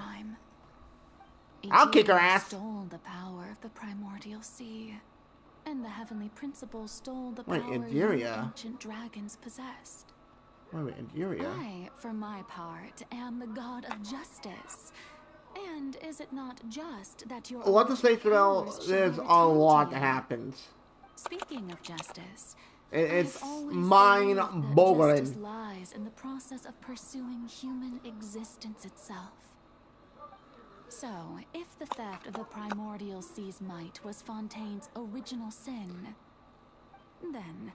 [SPEAKER 1] I'll kick her ass.
[SPEAKER 2] Stole the power of the primordial sea, and the heavenly principles stole the
[SPEAKER 1] Wait,
[SPEAKER 2] power
[SPEAKER 1] Indiria?
[SPEAKER 2] ancient dragons possessed.
[SPEAKER 1] Wait, Indiria?
[SPEAKER 2] I, for my part, am the god of justice. And is it not just that your
[SPEAKER 1] What the Space Rebel, there's a lot that happens.
[SPEAKER 2] Speaking of justice,
[SPEAKER 1] It's
[SPEAKER 2] Justice
[SPEAKER 1] mind-boggling.
[SPEAKER 2] lies in the process of pursuing human existence itself. So, if the theft of the primordial sea's might was Fontaine's original sin, then,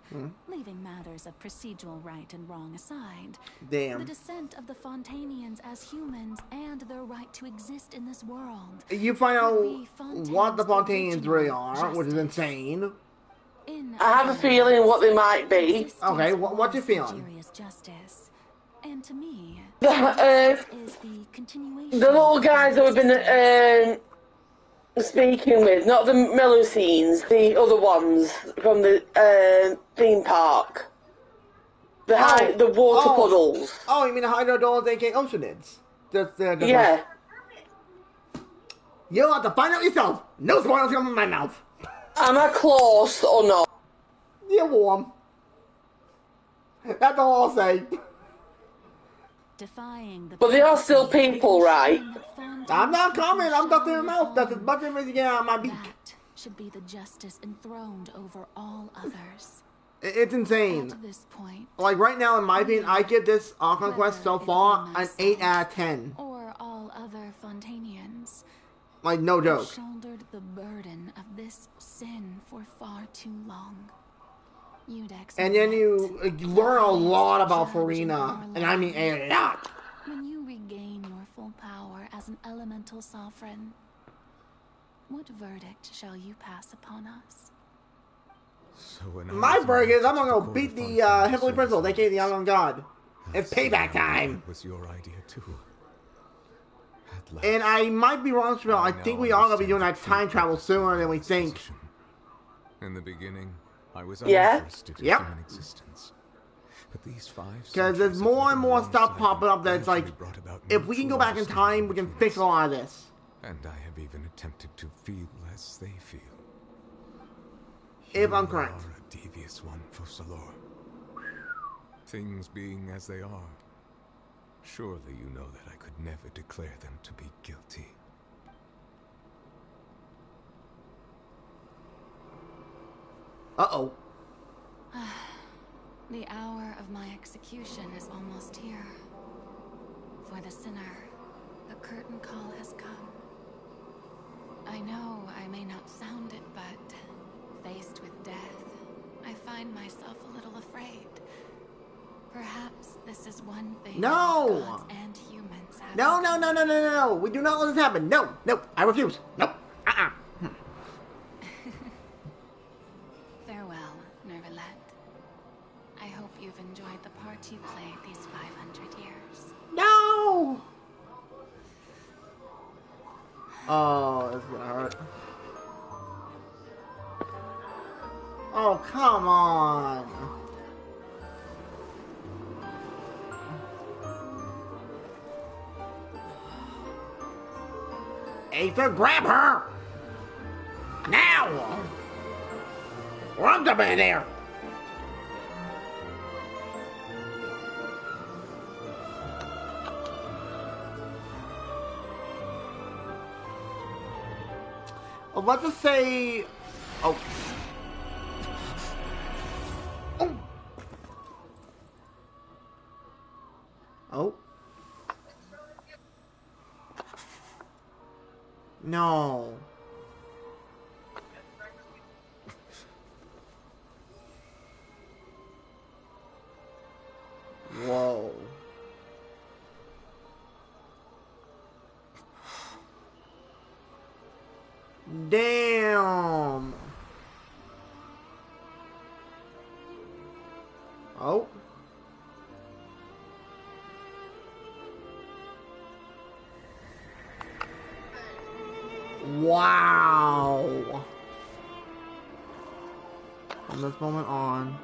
[SPEAKER 2] leaving matters of procedural right and wrong aside,
[SPEAKER 1] Damn.
[SPEAKER 2] the descent of the Fontanians as humans and their right to exist in this world.
[SPEAKER 1] You find out what the Fontanians really are, which is insane.
[SPEAKER 15] I have a feeling what they might be.
[SPEAKER 1] Okay, what's your feeling?
[SPEAKER 2] Justice. And to me,
[SPEAKER 15] The little guys that we've been speaking with, not the Melusines, the other ones from the theme park. The water puddles.
[SPEAKER 1] Oh, you mean the Hydrodolls, aka Oceanids?
[SPEAKER 15] Yeah.
[SPEAKER 1] You'll have to find out yourself. No spoilers coming from my mouth.
[SPEAKER 15] Am I close or not?
[SPEAKER 1] You're warm. That's all I'll say.
[SPEAKER 15] But they are still people, right?
[SPEAKER 1] I'm not commenting. I'm stuck in my mouth. That's as much as you get out of my beak.
[SPEAKER 2] That should be the justice enthroned over all others.
[SPEAKER 1] It's insane.
[SPEAKER 2] At this point,
[SPEAKER 1] like right now, in my opinion, I give this Archon quest so far an 8 out of 10.
[SPEAKER 2] Or all other Fontanians.
[SPEAKER 1] Like, no joke.
[SPEAKER 2] I've shouldered the burden of this sin for far too long.
[SPEAKER 1] And then you learn a lot about Farina, and I mean a lot.
[SPEAKER 2] When you regain your full power as an elemental sovereign, what verdict shall you pass upon us?
[SPEAKER 3] So when
[SPEAKER 1] My verdict is I'm gonna go beat the Heavenly Principal, aka the Unknown God. It's payback time.
[SPEAKER 3] Was your idea too?
[SPEAKER 1] And I might be wrong, Shabelle. I think we are gonna be doing that time travel sooner than we think.
[SPEAKER 3] In the beginning, I was
[SPEAKER 1] Yeah.
[SPEAKER 3] uninterested in human existence. But these 5
[SPEAKER 1] Because there's more and more stuff popping up that's like, if we can go back in time, we can fix a lot of this.
[SPEAKER 3] And I have even attempted to feel as they feel.
[SPEAKER 1] If I'm correct.
[SPEAKER 3] You are a devious one, FOCALOR. Things being as they are, surely you know that I could never declare them to be guilty.
[SPEAKER 1] Uh-oh.
[SPEAKER 2] The hour of my execution is almost here. For the sinner, the curtain call has come. I know I may not sound it, but faced with death, I find find myself a little afraid. Perhaps this is one thing
[SPEAKER 1] No!
[SPEAKER 2] gods and humans have.
[SPEAKER 1] No. We do not let this happen. No. I refuse. Nope.
[SPEAKER 2] Farewell, Nervalette. I hope you've enjoyed the part you played these 500 years.
[SPEAKER 1] No! Oh, this is gonna hurt. Oh, come on. Aether, grab her! Now! Run up in there! Well, let's just say... Oh. Oh. No. Whoa. Damn. Oh. Wow. From this moment on.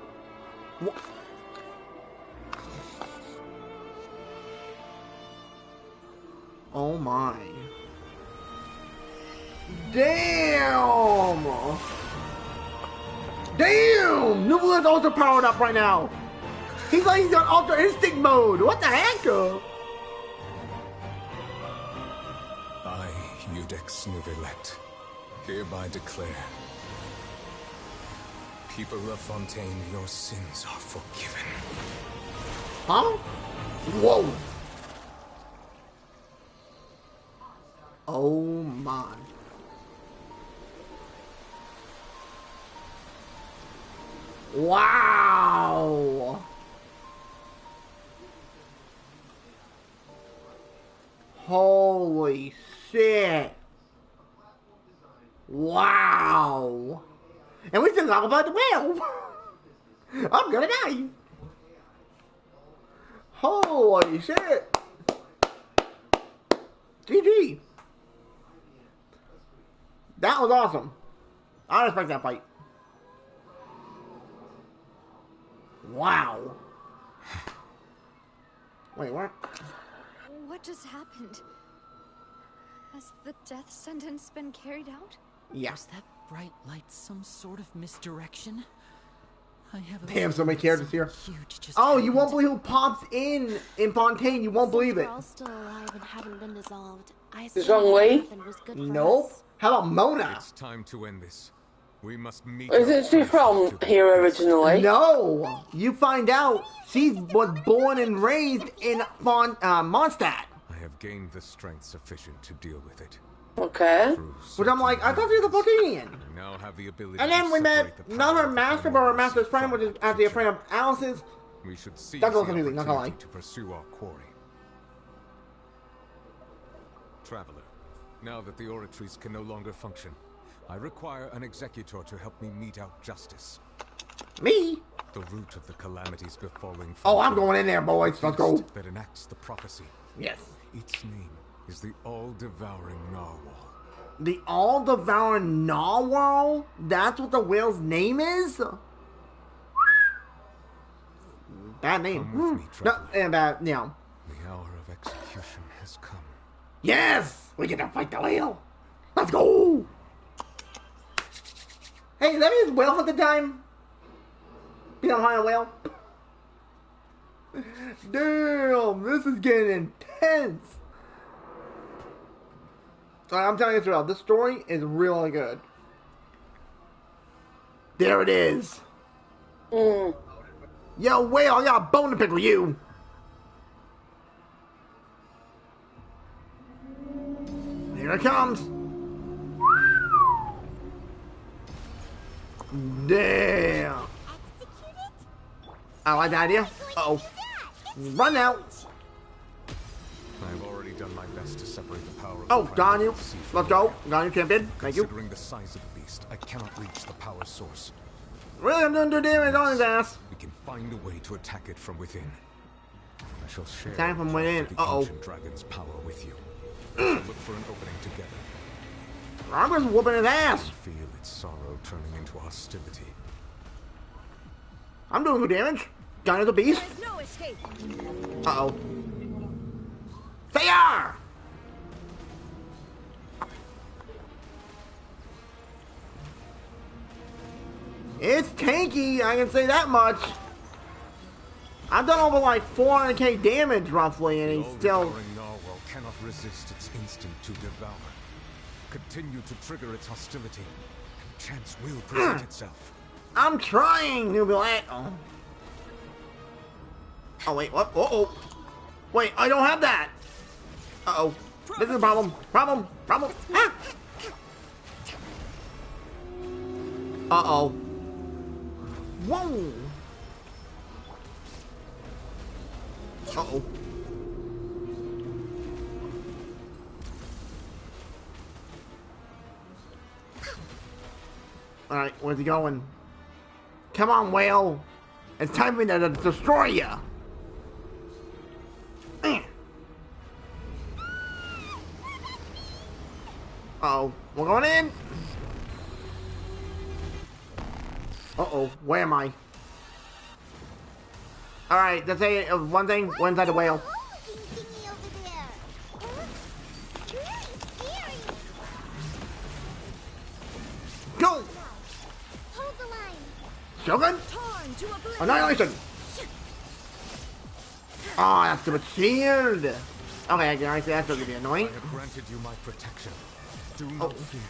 [SPEAKER 1] Oh my. Damn! Damn! Nubila's ultra powered up right now. He's like he's on Ultra Instinct mode. What the heck?
[SPEAKER 3] I, Eudex Nubilette, hereby declare, people of Fontaine, your sins are forgiven.
[SPEAKER 1] Huh? Whoa. Oh my. Wow. Holy shit. Wow. And we still talk about the whale. I'm gonna die. Holy shit. GG. That was awesome. I respect that fight. Wow. Wait, what?
[SPEAKER 10] What just happened? Has the death sentence been carried out?
[SPEAKER 1] Yeah.
[SPEAKER 16] Was that bright light some sort of misdirection? I have a
[SPEAKER 1] Damn, so many characters here.
[SPEAKER 16] Huge
[SPEAKER 1] Oh, you won't believe who pops in Fontaine. You won't believe it.
[SPEAKER 12] We're all still alive and haven't been dissolved. I
[SPEAKER 15] Zhong Wei?
[SPEAKER 1] Nope. How about Mona?
[SPEAKER 3] It's time to end this. We must meet.
[SPEAKER 15] Isn't she from here originally?
[SPEAKER 1] No. You find out she was born and raised in Mondstadt.
[SPEAKER 3] I have gained the strength sufficient to deal with it.
[SPEAKER 15] Okay.
[SPEAKER 1] But I'm like, I thought she was a Plutonian.
[SPEAKER 3] I now have the ability.
[SPEAKER 1] And then we met another master, but our master's friend, which is actually a friend of Alice's.
[SPEAKER 3] We should see
[SPEAKER 1] That's
[SPEAKER 3] the
[SPEAKER 1] also confusing, not gonna lie.
[SPEAKER 3] opportunity to pursue our quarry. Traveler, now that the oratories can no longer function, I require an executor to help me mete out justice.
[SPEAKER 1] Me?
[SPEAKER 3] The root of the calamities befalling.
[SPEAKER 1] Oh, I'm going in there, boys. Let's go.
[SPEAKER 3] That enacts the prophecy.
[SPEAKER 1] Yes.
[SPEAKER 3] Its name is the all-devouring narwhal.
[SPEAKER 1] The all-devouring narwhal? That's what the whale's name is? Bad name.
[SPEAKER 3] Come with me, traveler.
[SPEAKER 1] No, and bad, yeah.
[SPEAKER 3] The hour of execution has come.
[SPEAKER 1] Yes! We get to fight the whale. Let's go! Hey, is that his whale at the time? Be on high whale? Damn, this is getting intense. I'm telling you this real. This story is really good. There it is. Yo, whale, I got a bone to pick with you. Here it comes. Damn. I like the idea. Uh-oh. Run now.
[SPEAKER 3] I've already done my best to separate the power of
[SPEAKER 1] Oh,
[SPEAKER 3] the
[SPEAKER 1] got you.
[SPEAKER 3] primordial sea from
[SPEAKER 1] Let's
[SPEAKER 3] the
[SPEAKER 1] go.
[SPEAKER 3] air.
[SPEAKER 1] Got you, champion. Thank you.
[SPEAKER 3] Considering the size of the beast, I cannot reach the power source.
[SPEAKER 1] Really, I'm doing damage on his ass.
[SPEAKER 3] We can find a way to attack it from within. I shall share
[SPEAKER 1] Attack from within.
[SPEAKER 3] the ancient dragon's power with you. We shall look for an opening together.
[SPEAKER 1] I'm just whooping his ass.
[SPEAKER 3] Feel its sorrow turning into hostility.
[SPEAKER 1] I'm doing good damage. Got the beast.
[SPEAKER 9] There's no escape.
[SPEAKER 1] Uh-oh. They are! It's tanky, I can say that much. I've done over like 400k damage roughly, and he's still...
[SPEAKER 3] Narwhal cannot resist its instinct to devour. Continue to trigger its hostility, and chance will present itself.
[SPEAKER 1] I'm trying, Nubilat. Oh, wait, what? Uh-oh. Wait, I don't have that. Uh-oh. This is a problem. Problem. Ah! Uh-oh. Whoa. Uh-oh. Alright, where's he going? Come on, whale. It's time for me to destroy you. Uh-oh. We're going in. Uh-oh. Where am I? Alright, let's say one thing. We're inside the whale. Go! Shogun? Annihilation! Oh, that's stupid shield! Okay, I can see that's going to be annoying.
[SPEAKER 3] I have granted you my protection. Do not fear.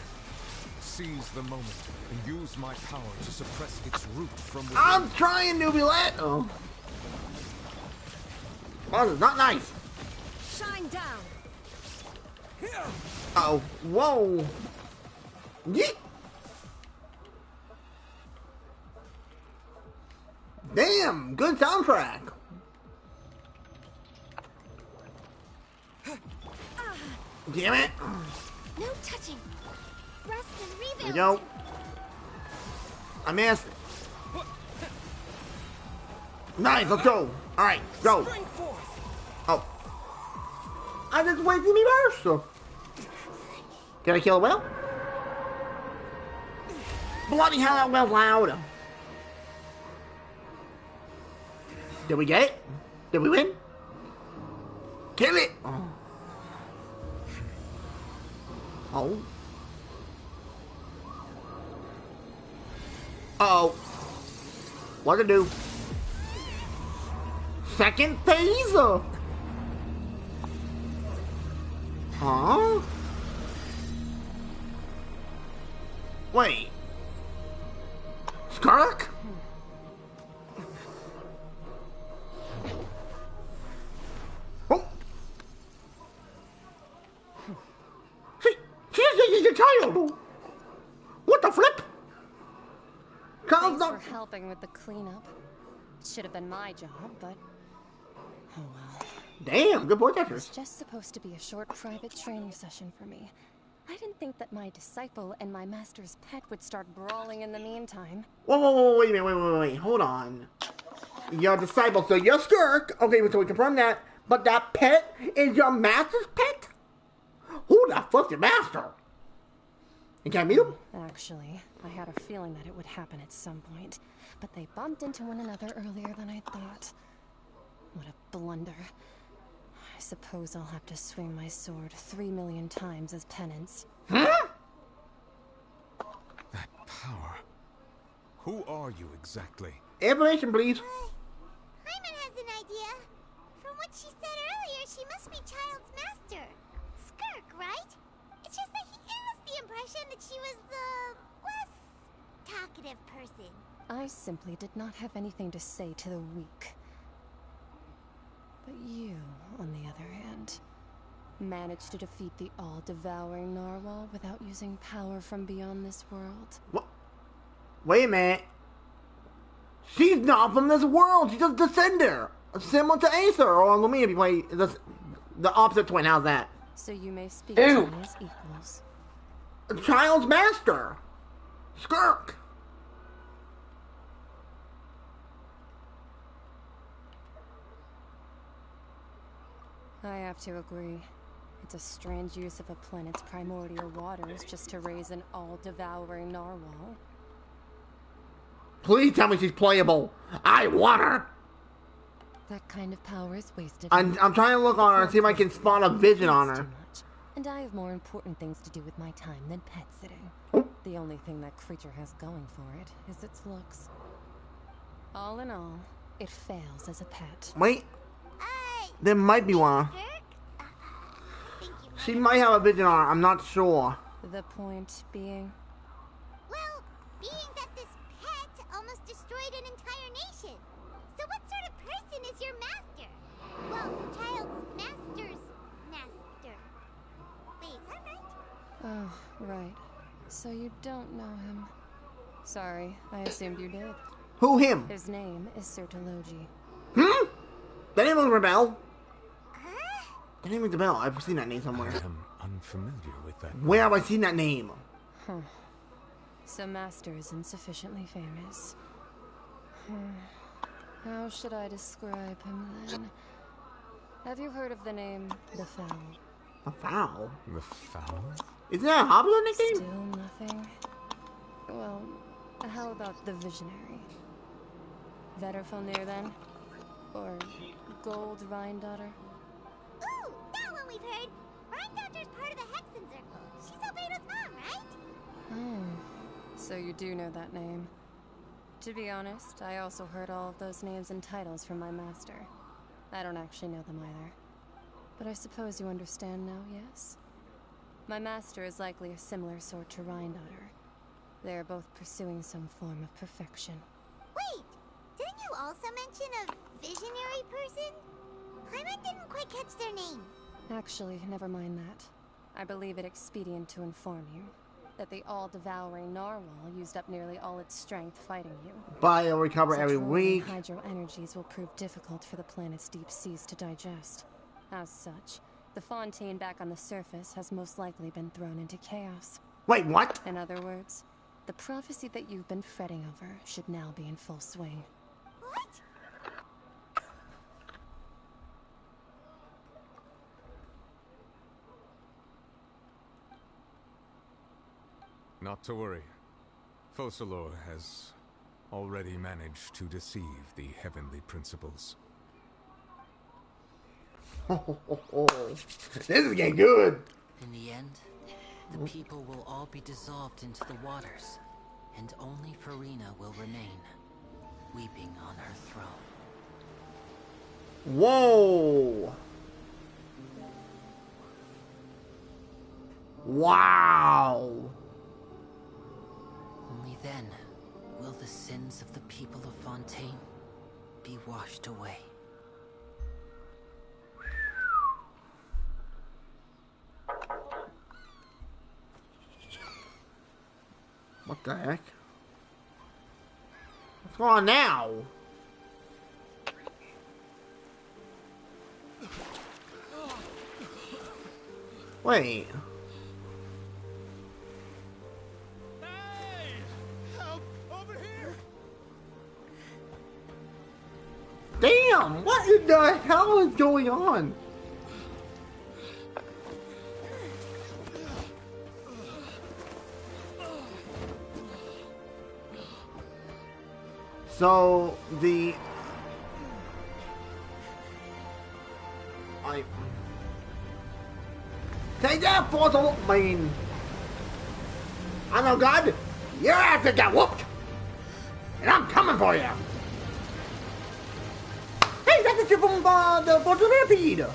[SPEAKER 3] Seize the moment and use my power to suppress its root from within.
[SPEAKER 1] I'm trying, Nubilat! Oh. Oh, this is not nice.
[SPEAKER 9] Shine down.
[SPEAKER 1] Uh-oh. Whoa. Yeet. Damn, good soundtrack. Damn it.
[SPEAKER 12] No touching. Rest and rebuild.
[SPEAKER 1] There we go. I missed. Nice, let's go. Alright, go. Oh. I just wait for me first. Did I kill a whale? Bloody hell, that whale's loud. Did we get it? Did we win? Kill it! Oh. Oh. Uh-oh. What to do? Second phase? Huh? Wait. Skark? Oh. She's a child. What the flip?
[SPEAKER 17] Thanks for helping with the cleanup. It should have been my job, but oh well.
[SPEAKER 1] Damn, good boy,
[SPEAKER 17] It was just supposed to be a short private training session for me. I didn't think that my disciple and my master's pet would start brawling in the meantime.
[SPEAKER 1] Whoa, wait a minute, wait, hold on. Your disciple, so you're Skark. Okay, so we confirm that. But that pet is your master's pet? Who the fuck's your master? You can't meet him?
[SPEAKER 17] Actually, I had a feeling that it would happen at some point, but they bumped into one another earlier than I thought. What a blunder. I suppose I'll have to swing my sword 3 million times as penance.
[SPEAKER 1] Huh?
[SPEAKER 3] That power. Who are you exactly?
[SPEAKER 1] Information, please.
[SPEAKER 12] Hyman has an idea. From what she said earlier, she must be Child's master. Skirk, right? It's just that he gave us the impression that she was the less talkative person.
[SPEAKER 17] I simply did not have anything to say to the weak. But you, on the other hand, managed to defeat the all-devouring narwhal without using power from beyond this world.
[SPEAKER 1] What? Wait a minute. She's not from this world. She's just a descender. Similar to Aether or Lumia if you play the opposite twin. How's that?
[SPEAKER 17] So you may speak to me as equals.
[SPEAKER 1] A child's master. Skirk.
[SPEAKER 17] I have to agree. It's a strange use of a planet's primordial waters just to raise an all-devouring narwhal.
[SPEAKER 1] Please tell me she's playable. I want her.
[SPEAKER 17] That kind of power is wasted.
[SPEAKER 1] I'm trying to look on her and see if I can spot a vision on her.
[SPEAKER 17] And I have more important things to do with my time than pet sitting. The only thing that creature has going for it is its looks. All in all, it fails as a pet.
[SPEAKER 1] Wait. There might be one. She might have a vision on her. I'm not sure.
[SPEAKER 17] The point being?
[SPEAKER 18] Well, being that this pet almost destroyed an entire nation. So what sort of person is your master? Well, child's master's master. Wait, is that right?
[SPEAKER 17] Oh, right. So you don't know him. Sorry, I assumed you did.
[SPEAKER 1] Who him?
[SPEAKER 17] His name is Sertologi.
[SPEAKER 1] That name rings a bell. That name rings a bell. I've seen that name somewhere.
[SPEAKER 3] I'm unfamiliar with that.
[SPEAKER 1] Where have I seen that name?
[SPEAKER 17] Huh. So Master is insufficiently famous. How should I describe him then? Have you heard of the name The Fowl?
[SPEAKER 1] The Fowl?
[SPEAKER 3] The Fowl?
[SPEAKER 1] Isn't that a Hobbit nickname?
[SPEAKER 17] Still nothing? Well, how about the Visionary? Vetterfalnir then? Or Gold Rhine-daughter?
[SPEAKER 18] Ooh, that one we've heard. Rhine-daughter's part of the Hexen Circle. She's Albedo's mom, right?
[SPEAKER 17] Oh, so you do know that name. To be honest, I also heard all of those names and titles from my master. I don't actually know them either. But I suppose you understand now, yes? My master is likely a similar sort to Rhine-daughter. They are both pursuing some form of perfection.
[SPEAKER 18] Wait, didn't you also mention a visionary person? Paimon didn't quite catch their name.
[SPEAKER 17] Actually, never mind that. I believe it expedient to inform you that the all-devouring narwhal used up nearly all its strength fighting you.
[SPEAKER 1] Bio recover
[SPEAKER 17] Such
[SPEAKER 1] every
[SPEAKER 17] rolling
[SPEAKER 1] week.
[SPEAKER 17] hydro energies will prove difficult for the planet's deep seas to digest. As such, the Fontaine back on the surface has most likely been thrown into chaos.
[SPEAKER 1] Wait, what?
[SPEAKER 17] In other words, the prophecy that you've been fretting over should now be in full swing.
[SPEAKER 18] What?
[SPEAKER 3] Not to worry. FOCALOR has already managed to deceive the heavenly principles.
[SPEAKER 1] This is getting good.
[SPEAKER 16] In the end, the people will all be dissolved into the waters, and only Farina will remain, weeping on her throne.
[SPEAKER 1] Whoa. Wow.
[SPEAKER 16] Only then will the sins of the people of Fontaine be washed away.
[SPEAKER 1] What the heck? What's going on now? Wait.
[SPEAKER 7] Hey! Help! Over here!
[SPEAKER 1] Damn! What in the hell is going on? So the take that photo. I mean, I know God, your ass to get whooped, and I'm coming for you. Hey, that's the ship from the Fortune.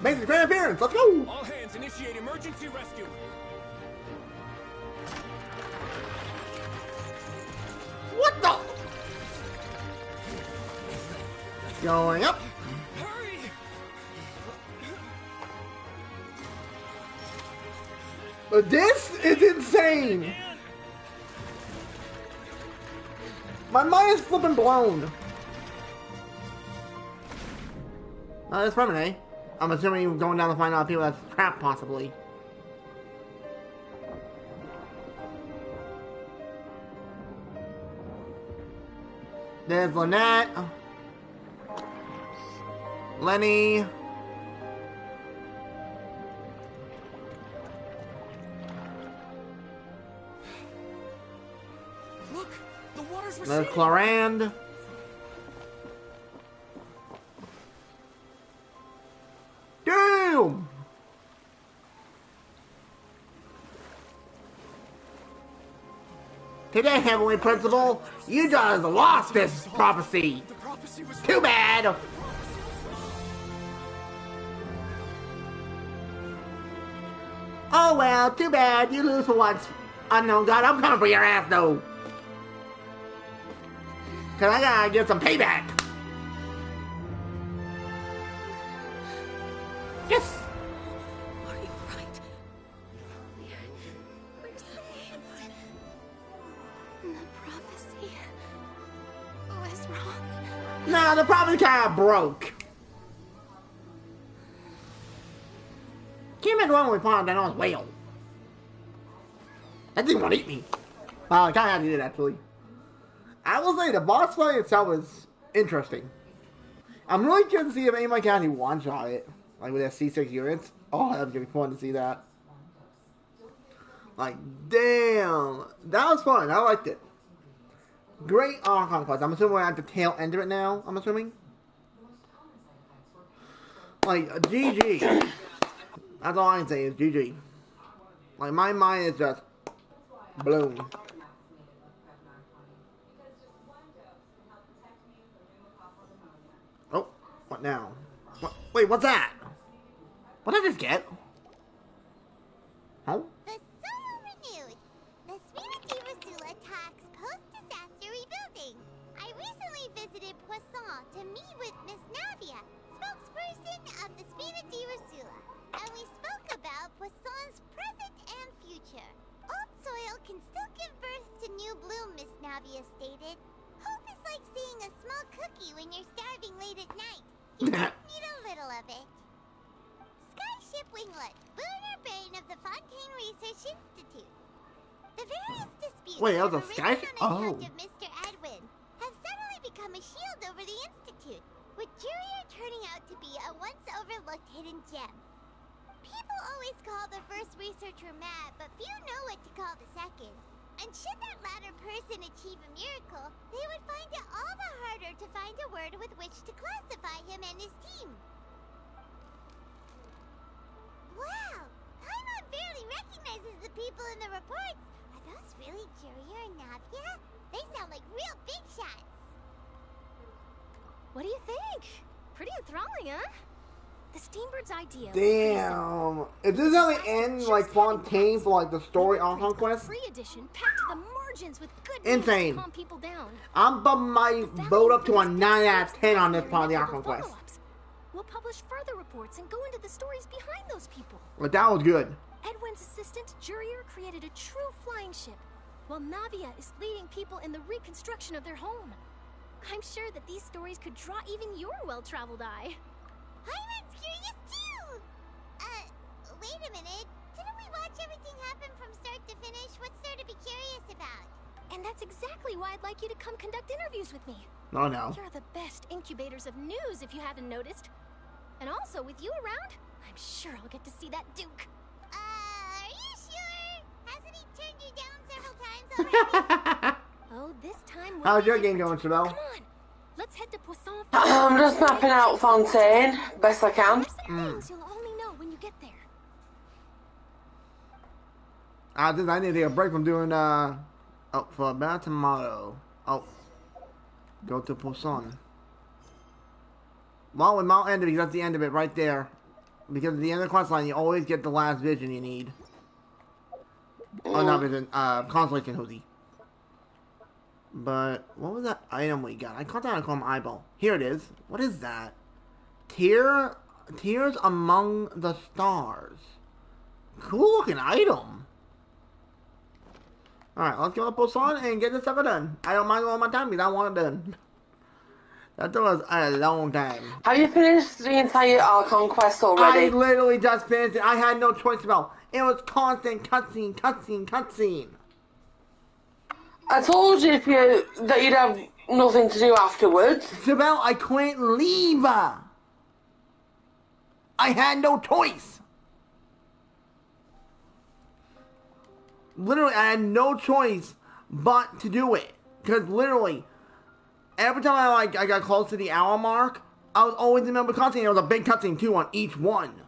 [SPEAKER 1] Makes a grand appearance. Let's go.
[SPEAKER 7] All hands, initiate emergency rescue.
[SPEAKER 1] What the? Going up.
[SPEAKER 7] Hurry!
[SPEAKER 1] This is insane. My mind is flipping blown. That's permanent, eh? I'm assuming you're going down to find out people that's trapped, possibly. There's Lynette. Lenny.
[SPEAKER 14] Look, the water's
[SPEAKER 1] There's
[SPEAKER 14] receding.
[SPEAKER 1] Clarand. Damn! Today, Heavenly Principal, you just lost this prophecy. Too bad. Oh well, too bad. You lose for once. Unknown God, I'm coming for your ass though. Cause I gotta get some payback. Yes!
[SPEAKER 5] Are you right? We're saved. The prophecy was wrong.
[SPEAKER 1] Nah, the prophecy kinda broke. Came in wrong when we found out that I was whale. That didn't want to eat me. Well, I kinda had to eat it actually. I will say the boss fight itself is interesting. I'm really curious to see if anybody can actually one-shot it. Like with their C6 units. Oh, that's gonna be fun to see that. Like, damn. That was fun. I liked it. Great conquest. I'm assuming we're at the tail end of it now, I'm assuming. Like, GG. That's all I can say is GG. Like, my mind is just blown. Oh, what now? What, wait, what's that? What did I just get? Huh?
[SPEAKER 18] The Solo renewed. The Spiriti Rasula talks post-disaster rebuilding. I recently visited Poisson to meet with Miss Navia, spokesperson of the Spiriti Rasula, and we spoke about Poisson's present and future. Old soil can still give birth to new bloom, Miss Navia stated. Hope is like seeing a small cookie when you're starving late at night. You just need a little of it. Skyship Winglet, Booner Brain of the Fontaine Research Institute. The various disputes
[SPEAKER 1] Wait, that was a
[SPEAKER 18] that
[SPEAKER 1] Skyship?
[SPEAKER 18] arisen on
[SPEAKER 1] Oh.
[SPEAKER 18] account of Mr. Edwin have suddenly become a shield over the Institute, with Jurier turning out to be a once-overlooked hidden gem. People always call the first researcher mad, but few know what to call the second. And should that latter person achieve a miracle, they would find it all the harder to find a word with which to classify him and his team. Wow! Paimon barely recognizes the people in the reports. Are those really Jurier and Navia? They sound like real big shots.
[SPEAKER 5] What do you think? Pretty enthralling, huh? The Steambird's idea.
[SPEAKER 1] Damn. If this is how they end, like, Fontaine for, like, the story on Conquest?
[SPEAKER 5] Free edition packed to the margins with good
[SPEAKER 1] Insane.
[SPEAKER 5] news to calm people down.
[SPEAKER 1] I'm bumping my vote up to a 9 out of 10 on this part of the Conquest.
[SPEAKER 5] We'll publish further reports and go into the stories behind those people.
[SPEAKER 1] But that was good.
[SPEAKER 5] Edwin's assistant, Jurier, created a true flying ship, while Navia is leading people in the reconstruction of their home. I'm sure that these stories could draw even your well-traveled eye.
[SPEAKER 18] Hyman's curious too! Wait a minute. Didn't we watch everything happen from start to finish? What's there to be curious about?
[SPEAKER 5] And that's exactly why I'd like you to come conduct interviews with me.
[SPEAKER 1] Oh no.
[SPEAKER 5] You're the best incubators of news, if you haven't noticed. And also, with you around, I'm sure I'll get to see that Duke.
[SPEAKER 18] Are you sure? Hasn't he turned you down several times already?
[SPEAKER 5] Oh, this time.
[SPEAKER 1] How's your game going, Chabelle?
[SPEAKER 5] Come on, let's head to Poisson.
[SPEAKER 15] I'm just mapping out Fontaine best I can.
[SPEAKER 5] Things you'll only know when you get there.
[SPEAKER 1] I need to take a break from doing, oh, for a better tomorrow. Oh. Go to Poisson. Well, with Mount Ender, because that's the end of it right there. Because at the end of the quest line, you always get the last vision you need. Oh, not vision, constellation Hoosie. But, what was that item we got? I caught that on Chrome Eyeball. Here it is. What is that? Tears Among the Stars. Cool looking item. Alright, let's go to Poisson and get this sucker done. I don't mind going my time because I want it done. That took us a long time.
[SPEAKER 15] Have you finished the entire Archon quest already?
[SPEAKER 1] I literally just finished it. I had no choice about it. It was constant cutscene, cutscene, cutscene.
[SPEAKER 15] I told you that you'd have nothing to do afterwards.
[SPEAKER 1] Sibel, I couldn't leave. I had no choice. Literally, I had no choice but to do it. Because literally, every time I got close to the hour mark, I was always in the middle of a cutscene. There was a big cutscene too on each one.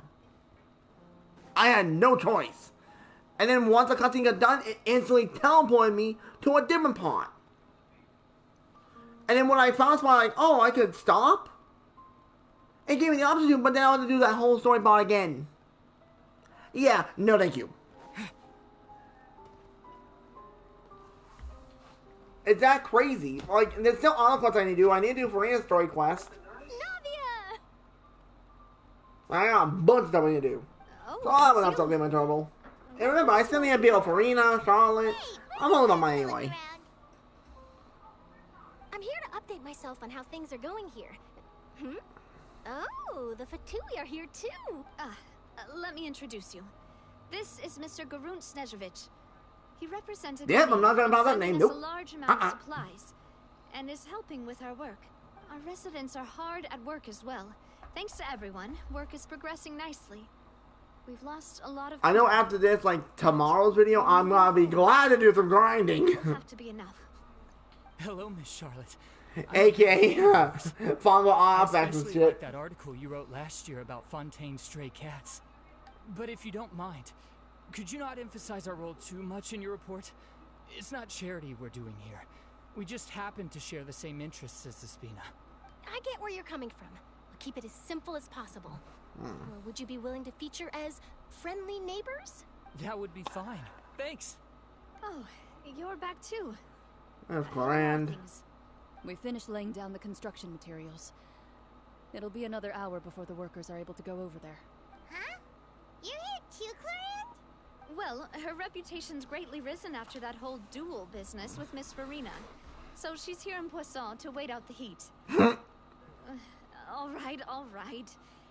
[SPEAKER 1] I had no choice. And then once the cutscene got done, it instantly teleported me to a different part. And then when I found a spot, like, oh, I could stop? It gave me the option to, but then I had to do that whole story part again. Yeah, no thank you. Is that crazy? Like, there's still other quests I need to do. I need to do Farina's story quest.
[SPEAKER 10] Navia!
[SPEAKER 1] I got a bunch of stuff I need to do. So I'll have enough stuff in my trouble. And remember, I still need to be able Farina, Charlotte. I'm holding on mine anyway.
[SPEAKER 19] I'm here to update myself on how things are going here. Oh, the Fatui are here too.
[SPEAKER 10] Let me introduce you. This is Mr. Garunt Snežević. He represented
[SPEAKER 1] Yep, I'm not gonna bother that name. Nope.
[SPEAKER 10] a large amount of supplies and is helping with our work. Our residents are hard at work as well. Thanks to everyone, work is progressing nicely. We've lost a lot of.
[SPEAKER 1] I know after this, like tomorrow's video, I'm gonna be glad to do some grinding.
[SPEAKER 10] Have to be enough.
[SPEAKER 20] Hello, Miss Charlotte.
[SPEAKER 1] AKA follow off and
[SPEAKER 20] especially
[SPEAKER 1] shit.
[SPEAKER 20] like that article you wrote last year about Fontaine's stray cats. But if you don't mind, could you not emphasize our role too much in your report? It's not charity we're doing here. We just happen to share the same interests as the Spina.
[SPEAKER 19] I get where you're coming from. We'll keep it as simple as possible. Well, would you be willing to feature as friendly neighbors?
[SPEAKER 20] That would be fine. Thanks.
[SPEAKER 10] Oh, you're back too.
[SPEAKER 1] That's grand.
[SPEAKER 21] We finished laying down the construction materials. It'll be another hour before the workers are able to go over there.
[SPEAKER 18] Huh? You're here too, Clorinde?
[SPEAKER 10] Well, her reputation's greatly risen after that whole duel business with Miss Farina. So she's here in Poisson to wait out the heat. All right.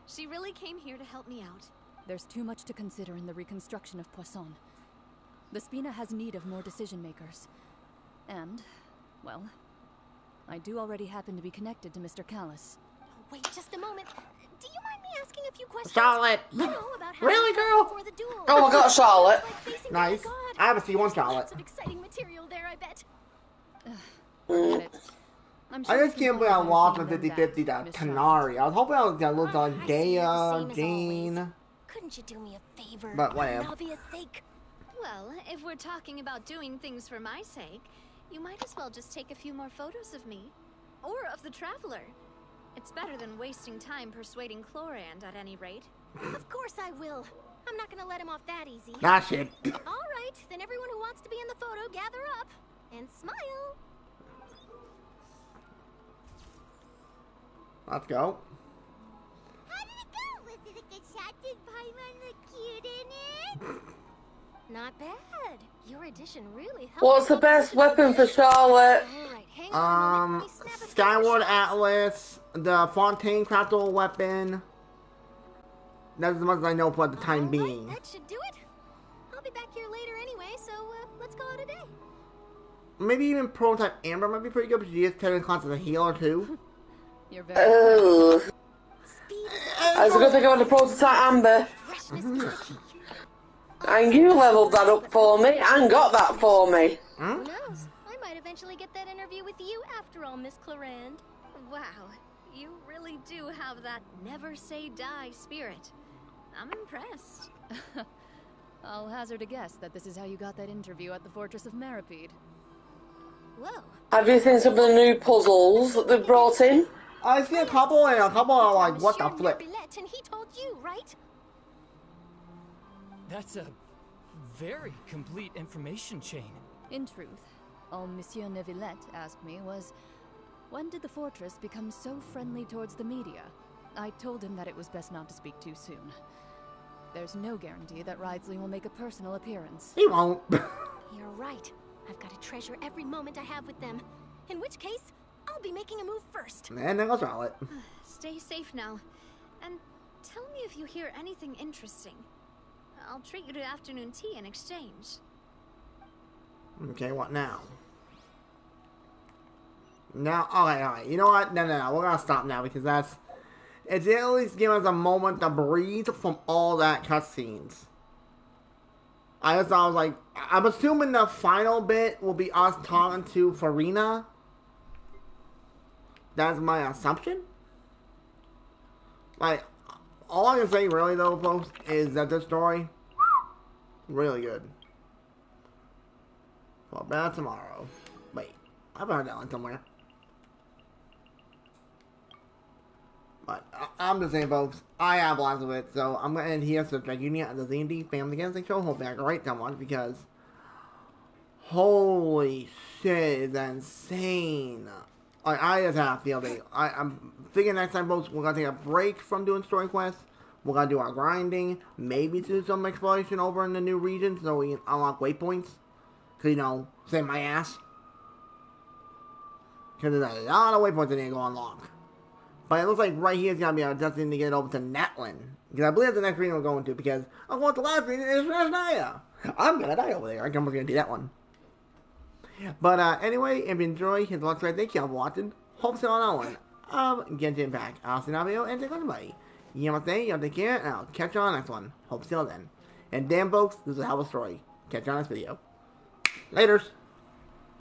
[SPEAKER 10] She really came here to help me out.
[SPEAKER 21] There's too much to consider in the reconstruction of Poisson. The Spina has need of more decision makers. And, well, I do already happen to be connected to Mr. Callis.
[SPEAKER 19] Wait just a moment. Do you mind me asking a few questions?
[SPEAKER 1] Charlotte! Really, girl?
[SPEAKER 15] Oh my god, Charlotte.
[SPEAKER 1] Nice. I have a C1 Charlotte.
[SPEAKER 19] Lots of exciting material there, I bet.
[SPEAKER 1] I just can't believe I lost my 50-50 to Canary. I was hoping I was gonna look like Dea, Jean.
[SPEAKER 19] Couldn't you do me a favor?
[SPEAKER 1] But whatever.
[SPEAKER 19] For Navia's sake.
[SPEAKER 10] Well, if we're talking about doing things for my sake, you might as well just take a few more photos of me. Or of the Traveler. It's better than wasting time persuading Clorinde at any rate.
[SPEAKER 19] Of course I will. I'm not gonna let him off that easy.
[SPEAKER 1] Nah, shit.
[SPEAKER 19] Alright, then everyone who wants to be in the photo, gather up. And smile.
[SPEAKER 1] Let's go.
[SPEAKER 18] How did it go? Was it a good shot? Did Paimon look cute in it?
[SPEAKER 19] Not bad. Your addition really helped.
[SPEAKER 15] What's the best weapon for Charlotte?
[SPEAKER 1] Skyward Atlas, the Fontaine Craftable weapon. That's as much as I know for the time being.
[SPEAKER 19] That should do it. I'll be back here later anyway, so let's call it a day.
[SPEAKER 1] Maybe even Prototype Amber might be pretty good, but she is technically classed as a healer too.
[SPEAKER 21] You're very
[SPEAKER 15] That's a good thing about the Prototype Amber. And you leveled that up for me and got that for me.
[SPEAKER 19] Who knows? I might eventually get that interview with you after all, Miss Clorinde.
[SPEAKER 10] Wow, you really do have that never say die spirit. I'm impressed.
[SPEAKER 21] I'll hazard a guess that this is how you got that interview at the Fortress of Meripede.
[SPEAKER 19] Whoa.
[SPEAKER 15] Have you seen some of the new puzzles that they've brought in?
[SPEAKER 1] I see a couple and a couple are like, what the flip?
[SPEAKER 19] And he told you, right?
[SPEAKER 20] That's a very complete information chain.
[SPEAKER 21] In truth, all Monsieur Neuvillette asked me was, when did the fortress become so friendly towards the media? I told him that it was best not to speak too soon. There's no guarantee that Ridsley will make a personal appearance.
[SPEAKER 1] He won't.
[SPEAKER 19] You're right. I've got to treasure every moment I have with them. In which case, I'll be making a move first.
[SPEAKER 1] And there goes Charlotte.
[SPEAKER 10] Stay safe now. And tell me if you hear anything interesting. I'll treat you to afternoon tea in exchange.
[SPEAKER 1] Okay, what now? Now, alright. You know what? No. We're gonna stop now because it's at least give us a moment to breathe from all that cutscenes. I just thought, I was like, I'm assuming the final bit will be us talking to Farina. That's my assumption. Like, all I can say really though, folks, is that this story, really good. For better tomorrow. Wait, I've heard that one somewhere. But I'm just saying, folks, I have lots of it, so I'm going to end here. So, Dragunia and the Z&D Family Genshin Show. Hope you had a great time watching because holy shit, it's insane. Like, I just have a field day. I'm thinking next time, folks, we're going to take a break from doing story quests. We're going to do our grinding, maybe do some exploration over in the new region so we can unlock waypoints. Because, you know, save my ass. Because there's a lot of waypoints that need to go unlock. But it looks like right here is going to be our destination to get over to Natlan. Because I believe that's the next region we're going to. Because I'm going to the last region is Rasnaya. I'm going to die over there. I'm going to do that one. But anyway, if you enjoy, hit the like right. Thank you all for watching. Hope to see you on that one of Genshin Impact. I'll see you in the video and take care, everybody. You know what I'm saying? Y'all take care, and I'll catch you on the next one. Hope to see you then. And damn, folks, this is a hell of a story. Catch you on this video. Laters.